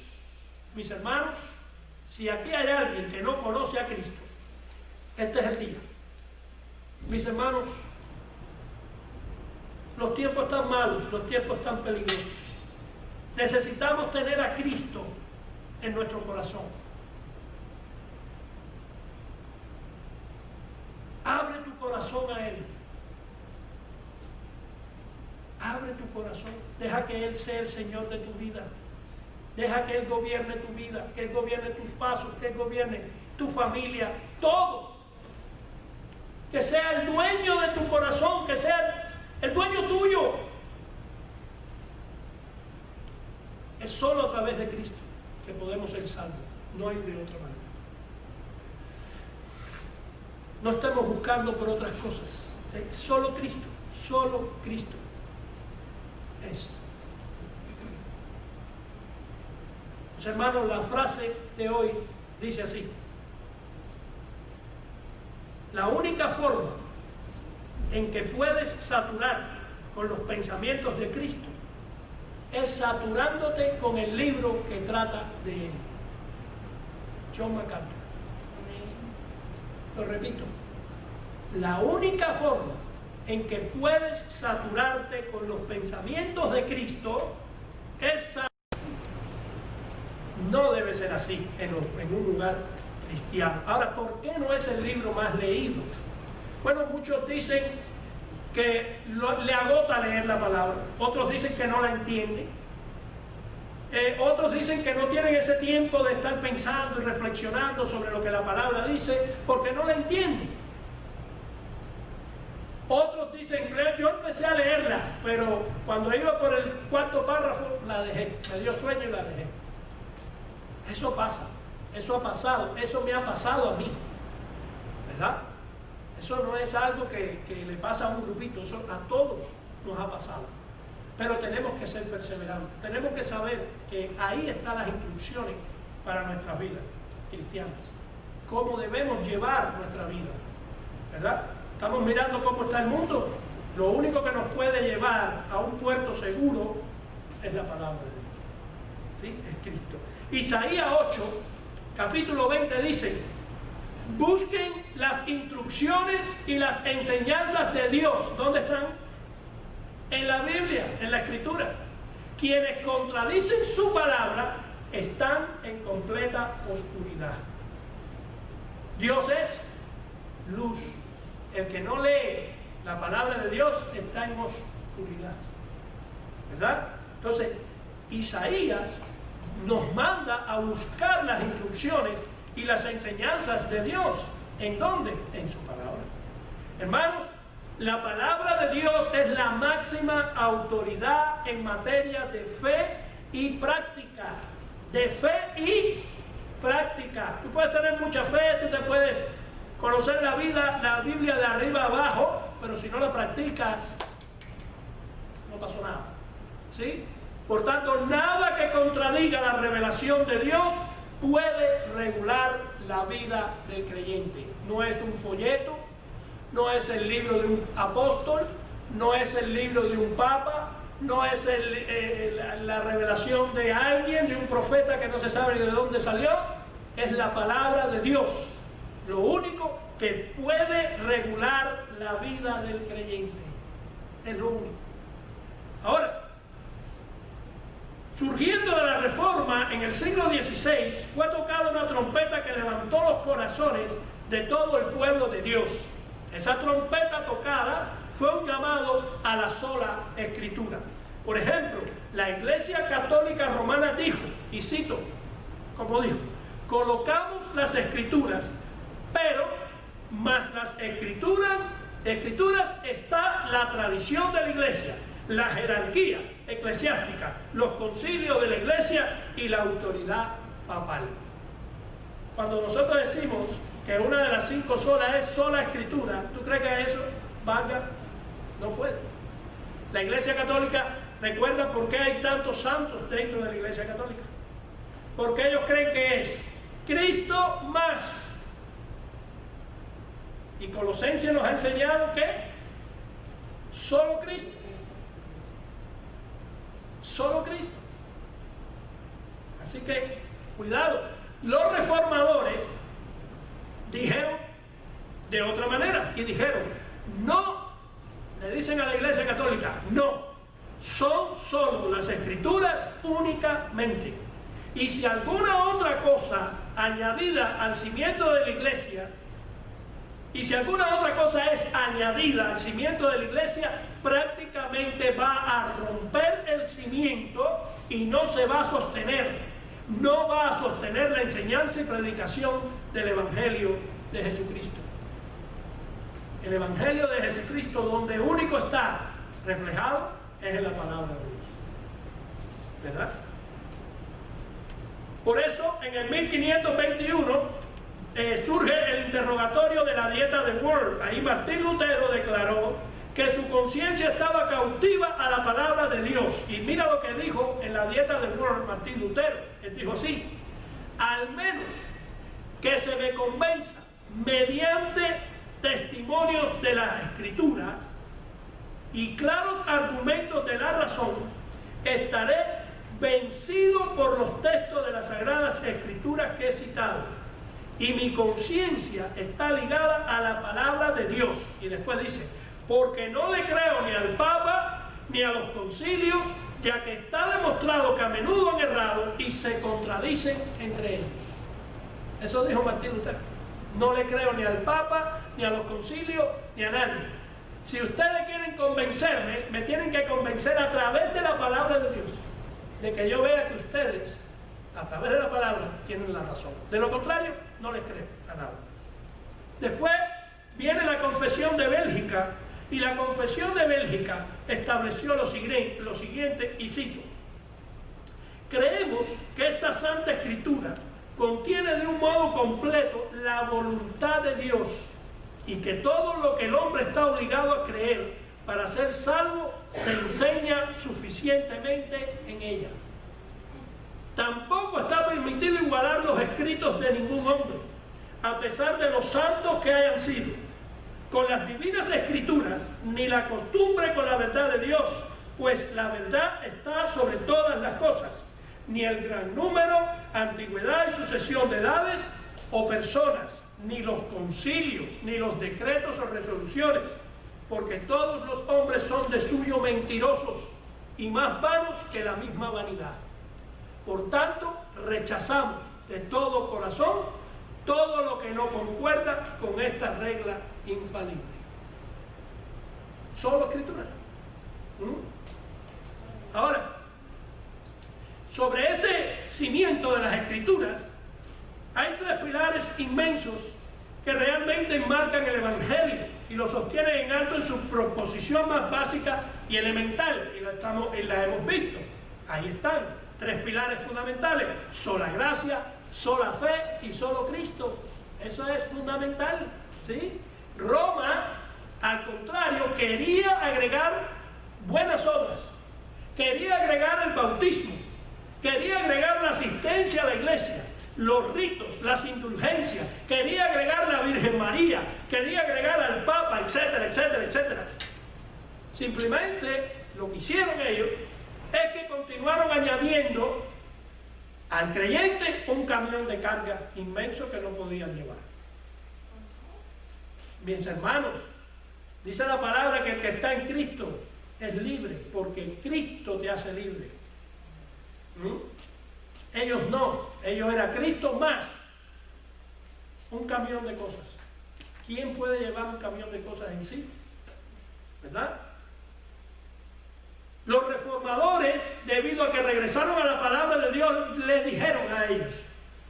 Speaker 1: Mis hermanos, si aquí hay alguien que no conoce a Cristo, este es el día. Mis hermanos, los tiempos están malos, los tiempos están peligrosos. Necesitamos tener a Cristo en nuestro corazón. Abre tu corazón a Él. Abre tu corazón. Deja que Él sea el Señor de tu vida. Deja que Él gobierne tu vida, que Él gobierne tus pasos, que Él gobierne tu familia, todo. Que sea el dueño de tu corazón, que sea el dueño tuyo. Es solo a través de Cristo que podemos ser salvos. No hay de otra manera. No estemos buscando por otras cosas. Solo Cristo, solo Cristo es. Pues, hermanos, la frase de hoy dice así: la única forma en que puedes saturar con los pensamientos de Cristo es saturándote con el libro que trata de Él. John MacArthur. Lo repito, la única forma en que puedes saturarte con los pensamientos de Cristo es no debe ser así en un lugar cristiano. Ahora, ¿por qué no es el libro más leído? Bueno, muchos dicen que le agota leer la palabra, otros dicen que no la entienden, otros dicen que no tienen ese tiempo de estar pensando y reflexionando sobre lo que la palabra dice porque no la entienden. Otros dicen, yo empecé a leerla, pero cuando iba por el cuarto párrafo la dejé, me dio sueño y la dejé. Eso pasa, eso ha pasado, eso me ha pasado a mí, ¿verdad? Eso no es algo que le pasa a un grupito, eso a todos nos ha pasado. Pero tenemos que ser perseverantes, tenemos que saber que ahí están las instrucciones para nuestras vidas cristianas, cómo debemos llevar nuestra vida, ¿verdad? Estamos mirando cómo está el mundo. Lo único que nos puede llevar a un puerto seguro es la palabra de Dios, ¿sí? Es Cristo. Isaías 8, capítulo 20 dice: busquen las instrucciones y las enseñanzas de Dios. ¿Dónde están? En la Biblia, en la Escritura. Quienes contradicen su palabra están en completa oscuridad. Dios es luz. El que no lee la palabra de Dios está en oscuridad, ¿verdad? Entonces, Isaías nos manda a buscar las instrucciones y las enseñanzas de Dios. ¿En dónde? En su palabra. Hermanos, la palabra de Dios es la máxima autoridad en materia de fe y práctica. De fe y práctica. Tú puedes tener mucha fe, tú te puedes conocer la Biblia de arriba abajo, pero si no la practicas, no pasó nada, ¿sí? Por tanto, nada que contradiga la revelación de Dios puede regular la vida del creyente. No es un folleto, no es el libro de un apóstol, no es el libro de un papa, no es la revelación de alguien, de un profeta que no se sabe ni de dónde salió. Es la palabra de Dios lo único que puede regular la vida del creyente. Es lo único. Ahora, surgiendo de la Reforma en el siglo XVI, fue tocada una trompeta que levantó los corazones de todo el pueblo de Dios. Esa trompeta tocada fue un llamado a la sola Escritura. Por ejemplo, la Iglesia Católica Romana dijo, y cito, como dijo: colocamos las Escrituras, pero más las escrituras está la tradición de la Iglesia, la jerarquía eclesiástica, los concilios de la Iglesia y la autoridad papal. Cuando nosotros decimos que una de las 5 solas es sola Escritura, ¿tú crees que eso valga? No puede. La Iglesia Católica recuerda por qué hay tantos santos dentro de la Iglesia Católica. Porque ellos creen que es Cristo más. Y Colosenses nos ha enseñado que solo Cristo. Solo Cristo. Así que, cuidado. Los reformadores dijeron de otra manera y dijeron: no, le dicen a la Iglesia Católica, no, son solo las Escrituras únicamente. Y si alguna otra cosa añadida al cimiento de la Iglesia, y si alguna otra cosa es añadida al cimiento de la Iglesia, prácticamente va a romper el cimiento y no se va a sostener. No va a sostener la enseñanza y predicación del Evangelio de Jesucristo. El Evangelio de Jesucristo, donde único está reflejado, es en la palabra de Dios. ¿Verdad? Por eso, en el 1521, surge el interrogatorio de la dieta de Worms. Ahí Martín Lutero declaró que su conciencia estaba cautiva a la palabra de Dios. Y mira lo que dijo en la dieta de Worms Martín Lutero. Él dijo así: al menos que se me convenza mediante testimonios de las Escrituras y claros argumentos de la razón, estaré vencido por los textos de las Sagradas Escrituras que he citado. Y mi conciencia está ligada a la palabra de Dios. Y después dice: porque no le creo ni al Papa ni a los concilios, ya que está demostrado que a menudo han errado y se contradicen entre ellos. Eso dijo Martín Lutero. No le creo ni al Papa, ni a los concilios, ni a nadie. Si ustedes quieren convencerme, me tienen que convencer a través de la palabra de Dios, de que yo vea que ustedes, a través de la palabra, tienen la razón. De lo contrario, no les creo a nada. Después viene la Confesión de Bélgica, Y la Confesión de Bélgica estableció lo siguiente, y cito: creemos que esta Santa Escritura contiene de un modo completo la voluntad de Dios y que todo lo que el hombre está obligado a creer para ser salvo se enseña suficientemente en ella. Tampoco está permitido igualar los escritos de ningún hombre, a pesar de los santos que hayan sido, con las divinas escrituras, ni la costumbre con la verdad de Dios, pues la verdad está sobre todas las cosas, ni el gran número, antigüedad y sucesión de edades o personas, ni los concilios, ni los decretos o resoluciones, porque todos los hombres son de suyo mentirosos y más vanos que la misma vanidad. Por tanto, rechazamos de todo corazón todo lo que no concuerda con esta regla infalible. Solo Escritura. Ahora, sobre este cimiento de las Escrituras, hay tres pilares inmensos que realmente enmarcan el Evangelio y lo sostienen en alto en su proposición más básica y elemental, y la hemos visto. Ahí están. Tres pilares fundamentales: sola gracia, sola fe y solo Cristo. Eso es fundamental, ¿sí? Roma, al contrario, quería agregar buenas obras, quería agregar el bautismo, quería agregar la asistencia a la iglesia, los ritos, las indulgencias, quería agregar la Virgen María, quería agregar al Papa, etcétera, etcétera, etcétera. Simplemente lo que hicieron ellos es que continuaron añadiendo al creyente un camión de carga inmenso que no podían llevar. Mis hermanos, dice la palabra que el que está en Cristo es libre, porque Cristo te hace libre. Ellos no, ellos eran Cristo más un camión de cosas. ¿Quién puede llevar un camión de cosas en sí? ¿Verdad? Los reformadores, debido a que regresaron a la palabra de Dios, le dijeron a ellos: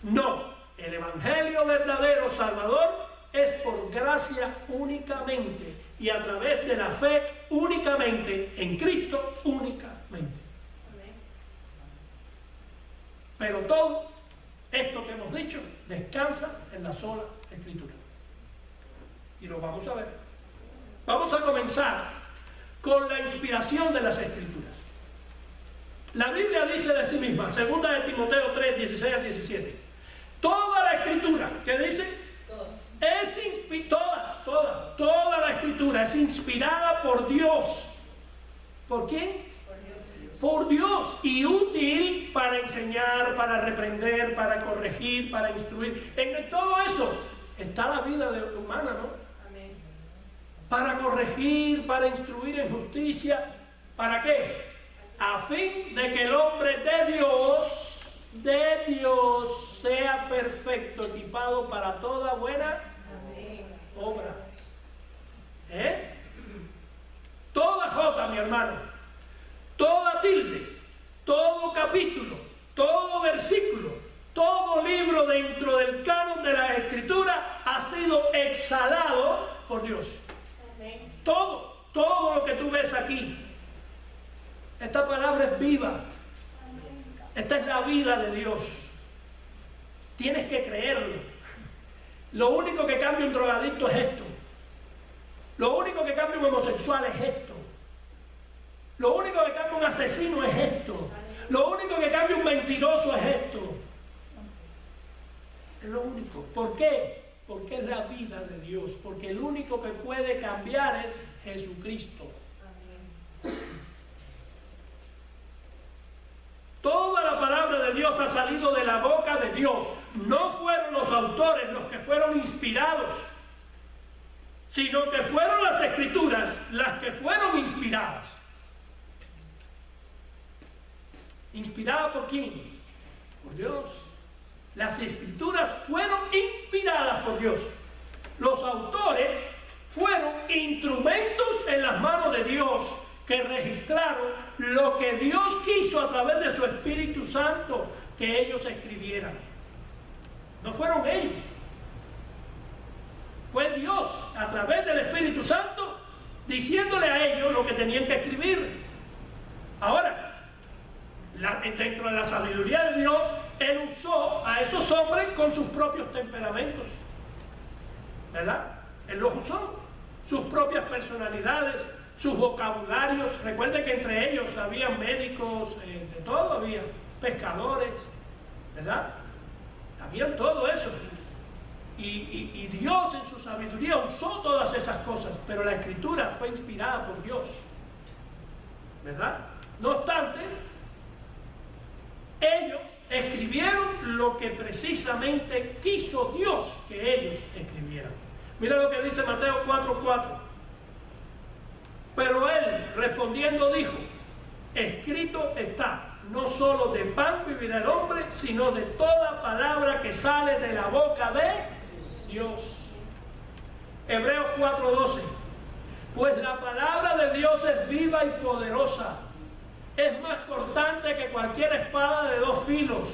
Speaker 1: no, el evangelio verdadero salvador es por gracia únicamente y a través de la fe únicamente, en Cristo únicamente. Pero todo esto que hemos dicho descansa en la sola Escritura. Y lo vamos a ver. Vamos a comenzar con la inspiración de las Escrituras. La Biblia dice de sí misma, 2 de Timoteo 3, 16 al 17, toda la Escritura, ¿qué dice? Toda la Escritura es inspirada por Dios. ¿Por quién? Por Dios, y útil para enseñar, para reprender, para corregir, para instruir. En todo eso está la vida humana, ¿no? Para corregir, para instruir en justicia. ¿Para qué? A fin de que el hombre de Dios sea perfecto, equipado para toda buena obra. Toda jota, mi hermano, toda tilde, todo capítulo, todo versículo, todo libro dentro del canon de la Escritura ha sido exhalado por Dios. Todo lo que tú ves aquí, esta palabra es viva. Esta es la vida de Dios. Tienes que creerlo. Lo único que cambia un drogadicto es esto. Lo único que cambia un homosexual es esto. Lo único que cambia un asesino es esto. Lo único que cambia un mentiroso es esto. Es lo único. ¿Por qué? Porque es la vida de Dios. Porque el único que puede cambiar es Jesucristo. Toda la palabra de Dios ha salido de la boca de Dios. No fueron los autores los que fueron inspirados, sino que fueron las Escrituras las que fueron inspiradas. ¿Inspirada por quién? Por Dios. Las Escrituras fueron inspiradas por Dios. Los autores fueron instrumentos en las manos de Dios que registraron lo que Dios quiso a través de su Espíritu Santo que ellos escribieran. No fueron ellos. Fue Dios a través del Espíritu Santo diciéndole a ellos lo que tenían que escribir. Ahora, dentro de la sabiduría de Dios, Él usó a esos hombres con sus propios temperamentos, ¿verdad? Él los usó, sus propias personalidades, sus vocabularios. Recuerden que entre ellos había médicos, de todo había, pescadores, ¿verdad? Habían todo eso. Y Dios en su sabiduría usó todas esas cosas, pero la escritura fue inspirada por Dios, ¿verdad? No obstante, ellos escribieron lo que precisamente quiso Dios que ellos escribieran. Mira lo que dice Mateo 4:4. Pero él respondiendo dijo: escrito está, no solo de pan vivirá el hombre, sino de toda palabra que sale de la boca de Dios. Hebreos 4:12. Pues la palabra de Dios es viva y poderosa, es más cortante que cualquier espada de dos filos,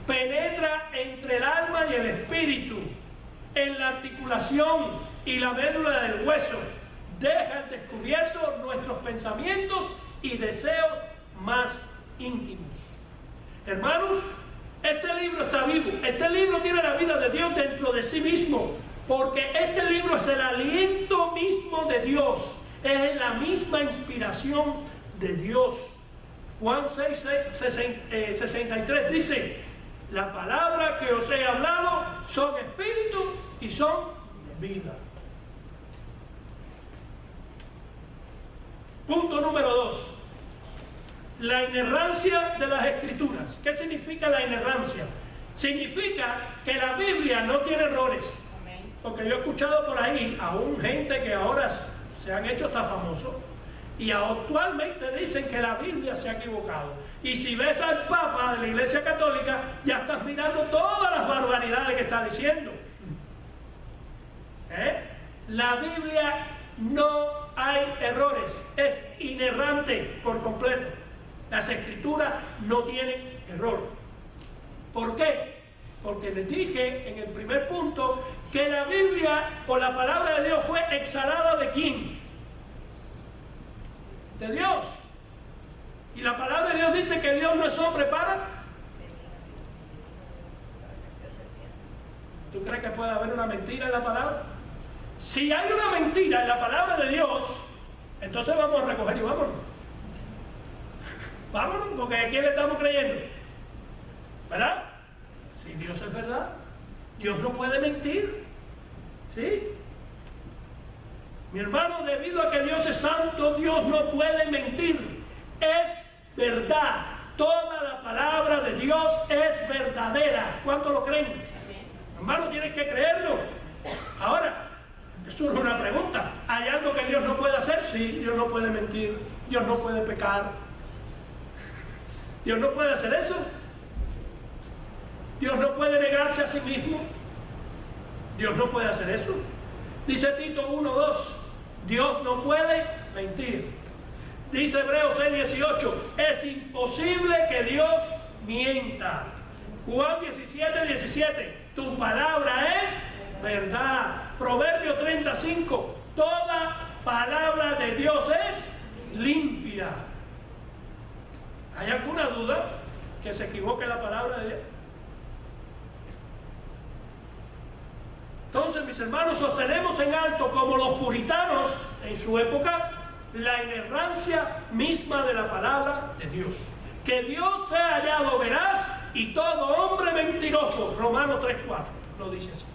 Speaker 1: penetra entre el alma y el espíritu, en la articulación y la médula del hueso, deja al descubierto nuestros pensamientos y deseos más íntimos. Hermanos, este libro está vivo, este libro tiene la vida de Dios dentro de sí mismo, porque este libro es el aliento mismo de Dios, es la misma inspiración de Dios. Juan 6:63 dice: la palabra que os he hablado son espíritu y son vida. Punto número 2. La inerrancia de las escrituras. ¿Qué significa la inerrancia? Significa que la Biblia no tiene errores. Porque yo he escuchado por ahí a un gente que ahora se han hecho hasta famosos y actualmente dicen que la Biblia se ha equivocado. Y si ves al Papa de la Iglesia Católica, ya estás mirando todas las barbaridades que está diciendo. La Biblia no hay errores, es inerrante por completo. Las escrituras no tienen error. ¿Por qué? Porque les dije en el primer punto que la Biblia o la palabra de Dios fue exhalada ¿de quién? De Dios. Y la palabra de Dios dice que Dios no es hombre para. ¿Tú crees que puede haber una mentira en la palabra? Si hay una mentira en la palabra de Dios, entonces vamos a recoger y vámonos. Vámonos, porque ¿a quién le estamos creyendo? ¿Verdad? Si Dios es verdad, Dios no puede mentir. ¿Sí? Mi hermano, debido a que Dios es santo, Dios no puede mentir. Es verdad. Toda la palabra de Dios es verdadera. ¿Cuántos lo creen? Amén. Hermano, tienes que creerlo. Ahora, surge una pregunta. ¿Hay algo que Dios no puede hacer? Sí, Dios no puede mentir. Dios no puede pecar. Dios no puede hacer eso. Dios no puede negarse a sí mismo. Dios no puede hacer eso. Dice Tito 1:2. Dios no puede mentir. Dice Hebreos 6:18. Es imposible que Dios mienta. Juan 17:17. Tu palabra es verdad. Proverbio 35. Toda palabra de Dios es limpia. ¿Hay alguna duda que se equivoque la palabra de Dios? Entonces, mis hermanos, sostenemos en alto, como los puritanos en su época, la inerrancia misma de la palabra de Dios. Que Dios sea hallado veraz y todo hombre mentiroso. Romanos 3:4 lo dice así.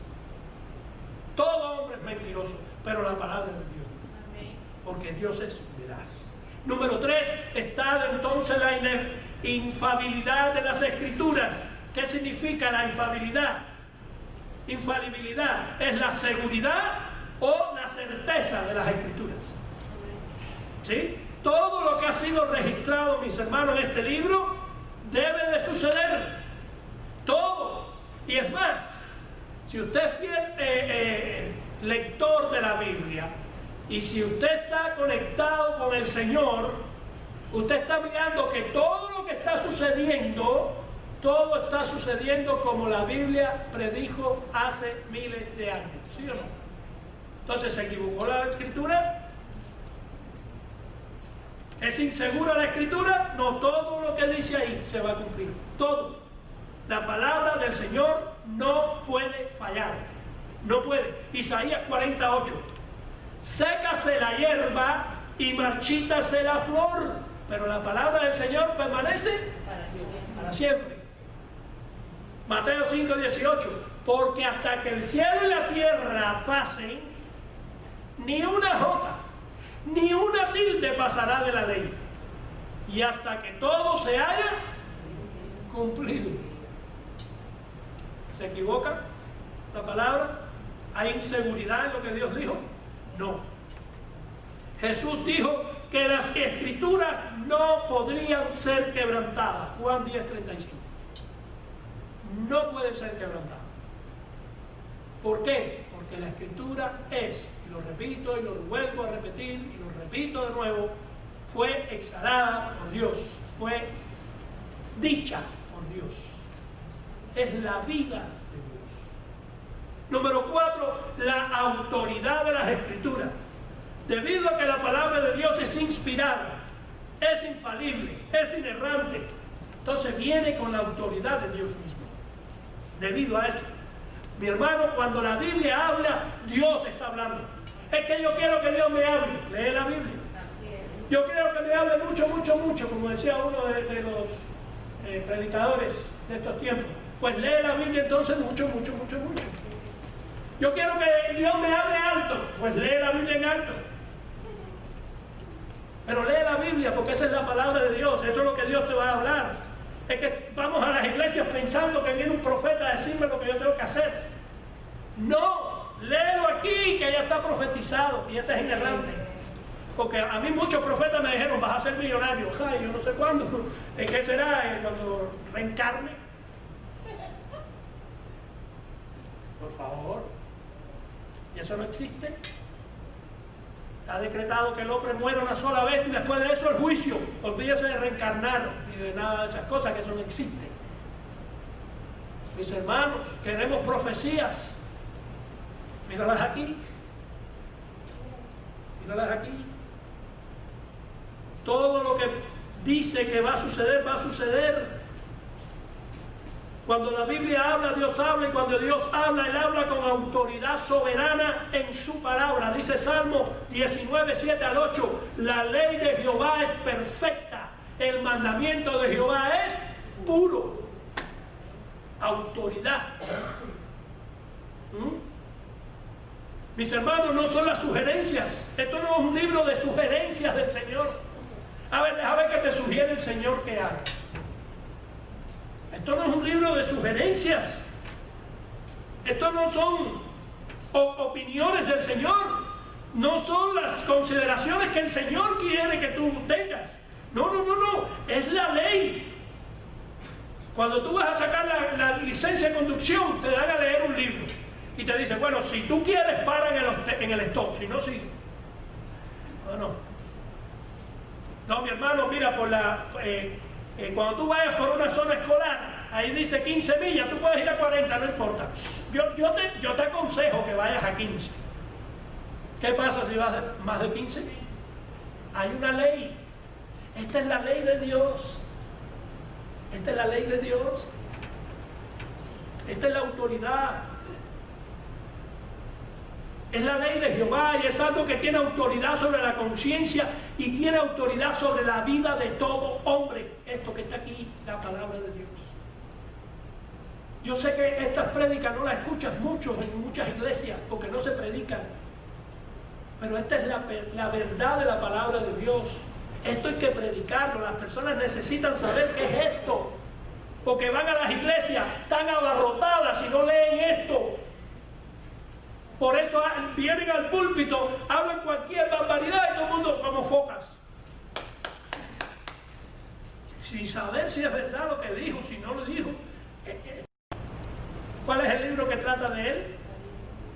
Speaker 1: Todo hombre es mentiroso, pero la palabra de Dios. Porque Dios es veraz. Número 3, está entonces la infalibilidad de las escrituras. ¿Qué significa la infalibilidad? Infalibilidad es la seguridad o la certeza de las escrituras. ¿Sí? Todo lo que ha sido registrado, mis hermanos, en este libro debe de suceder. Todo. Y es más, si usted es fiel lector de la Biblia y si usted está conectado con el Señor, usted está mirando que todo lo que está sucediendo, todo está sucediendo como la Biblia predijo hace miles de años. ¿Sí o no? Entonces, ¿se equivocó la Escritura? ¿Es insegura la Escritura? No, todo lo que dice ahí se va a cumplir. Todo. La palabra del Señor no puede fallar. No puede. Isaías 48. Sécase la hierba y marchítase la flor, pero la palabra del Señor permanece para siempre. Mateo 5:18. Porque hasta que el cielo y la tierra pasen, ni una jota, ni una tilde pasará de la ley, y hasta que todo se haya cumplido. ¿Se equivoca la palabra? ¿Hay inseguridad en lo que Dios dijo? No. Jesús dijo que las Escrituras no podrían ser quebrantadas. Juan 10:35. No pueden ser quebrantadas. ¿Por qué? Porque la Escritura es, y lo repito y lo vuelvo a repetir y lo repito de nuevo, fue exhalada por Dios, fue dicha por Dios. Es la vida de Dios. Número 4, la autoridad de las Escrituras. Debido a que la palabra de Dios es inspirada, es infalible, es inerrante, entonces viene con la autoridad de Dios mismo. Debido a eso, mi hermano, cuando la Biblia habla, Dios está hablando. Es que yo quiero que Dios me hable. Lee la Biblia.
Speaker 2: Así es.
Speaker 1: Yo quiero que me hable mucho, mucho, mucho, como decía uno de los predicadores de estos tiempos. Pues lee la Biblia entonces mucho, mucho, mucho, mucho. Yo quiero que Dios me hable alto. Pues lee la Biblia en alto. Pero lee la Biblia porque esa es la palabra de Dios. Eso es lo que Dios te va a hablar. Es que vamos a las iglesias pensando que viene un profeta a decirme lo que yo tengo que hacer. No, léelo aquí que ya está profetizado y este es inerrante. Porque a mí muchos profetas me dijeron, vas a ser millonario. Ay, yo no sé cuándo. ¿Qué será? Cuando reencarne. Por favor. ¿Y eso no existe? Está decretado que el hombre muere una sola vez y después de eso el juicio. Olvídese de reencarnar y de nada de esas cosas, que eso no existe. Mis hermanos, queremos profecías. Míralas aquí. Míralas aquí. Todo lo que dice que va a suceder, va a suceder. Cuando la Biblia habla, Dios habla, y cuando Dios habla, Él habla con autoridad soberana en su palabra. Dice Salmo 19, 7 al 8, la ley de Jehová es perfecta, el mandamiento de Jehová es puro. Autoridad. Mis hermanos, no son las sugerencias. Esto no es un libro de sugerencias del Señor. A ver, déjame ver qué te sugiere el Señor que hagas. Esto no es un libro de sugerencias. Esto no son opiniones del Señor. No son las consideraciones que el Señor quiere que tú tengas. No, no, no, no. Es la ley. Cuando tú vas a sacar la licencia de conducción, te dan a leer un libro. Y te dicen, bueno, si tú quieres, para en el stop. Si no, sigue. No. No, mi hermano, mira, cuando tú vayas por una zona escolar, ahí dice 15 millas, tú puedes ir a 40, no importa. Yo te aconsejo que vayas a 15. ¿Qué pasa si vas más de 15? Hay una ley. Esta es la ley de Dios. Esta es la ley de Dios. Esta es la autoridad. Es la ley de Jehová y es algo que tiene autoridad sobre la conciencia y tiene autoridad sobre la vida de todo hombre. Esto que está aquí, la palabra de Dios. Yo sé que estas prédicas no las escuchas mucho en muchas iglesias porque no se predican. Pero esta es la verdad de la palabra de Dios. Esto hay que predicarlo. Las personas necesitan saber qué es esto. Porque van a las iglesias tan abarrotadas y no leen esto. Por eso vienen al púlpito, hablan cualquier barbaridad y todo el mundo como focas. Sin saber si es verdad lo que dijo, si no lo dijo. ¿Cuál es el libro que trata de él?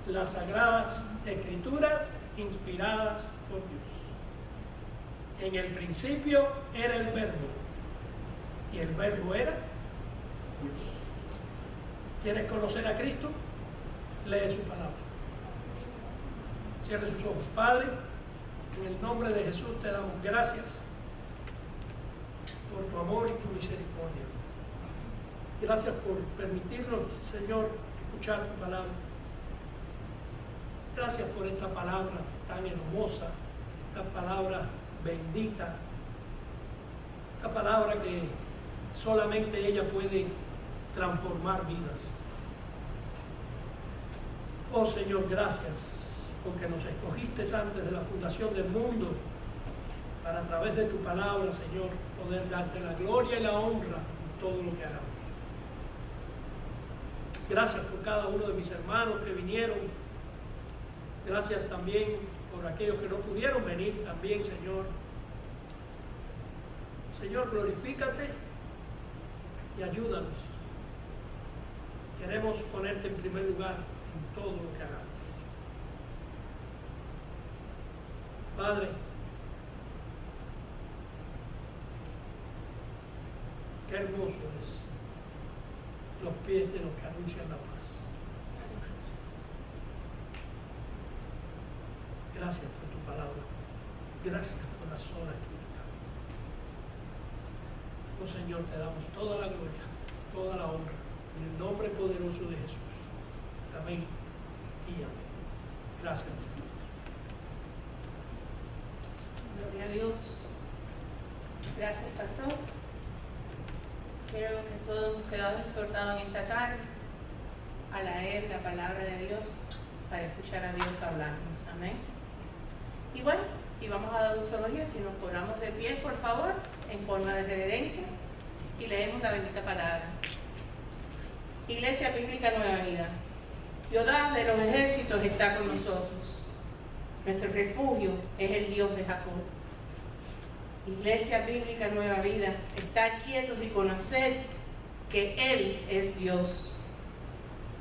Speaker 1: Las Sagradas Escrituras inspiradas por Dios. En el principio era el Verbo y el Verbo era Dios. ¿Quieres conocer a Cristo? Lee su palabra. Cierre sus ojos. Padre, en el nombre de Jesús te damos gracias por tu amor y tu misericordia. Gracias por permitirnos, Señor, escuchar tu palabra. Gracias por esta palabra tan hermosa, esta palabra bendita, esta palabra que solamente ella puede transformar vidas. Oh Señor, gracias porque nos escogiste antes de la fundación del mundo para a través de tu palabra, Señor, poder darte la gloria y la honra en todo lo que hagamos. Gracias por cada uno de mis hermanos que vinieron. Gracias también por aquellos que no pudieron venir también, Señor. Señor, glorifícate y ayúdanos. Queremos ponerte en primer lugar en todo lo que hagamos. Padre, qué hermoso es los pies de los que anuncian la paz. Gracias por tu palabra. Gracias por la sola escritura. Oh Señor, te damos toda la gloria, toda la honra, en el nombre poderoso de Jesús. Amén y amén. Gracias, Señor.
Speaker 2: Gloria a Dios. Gracias, pastor. Quiero que todos hemos quedado exhortados en esta tarde a leer la palabra de Dios para escuchar a Dios hablarnos. Amén. Y bueno, y vamos a dar un solo día, si nos ponemos de pie, por favor, en forma de reverencia, y leemos la bendita palabra. Iglesia Bíblica Nueva Vida. Jehová de los ejércitos está con nosotros. Nuestro refugio es el Dios de Jacob. Iglesia Bíblica Nueva Vida, estar quietos y conocer que Él es Dios,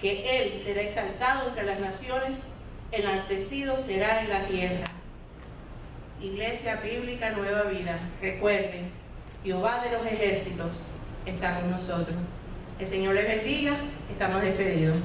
Speaker 2: que Él será exaltado entre las naciones, enaltecido será en la tierra. Iglesia Bíblica Nueva Vida, recuerden, Jehová de los ejércitos está con nosotros. El Señor les bendiga, estamos despedidos.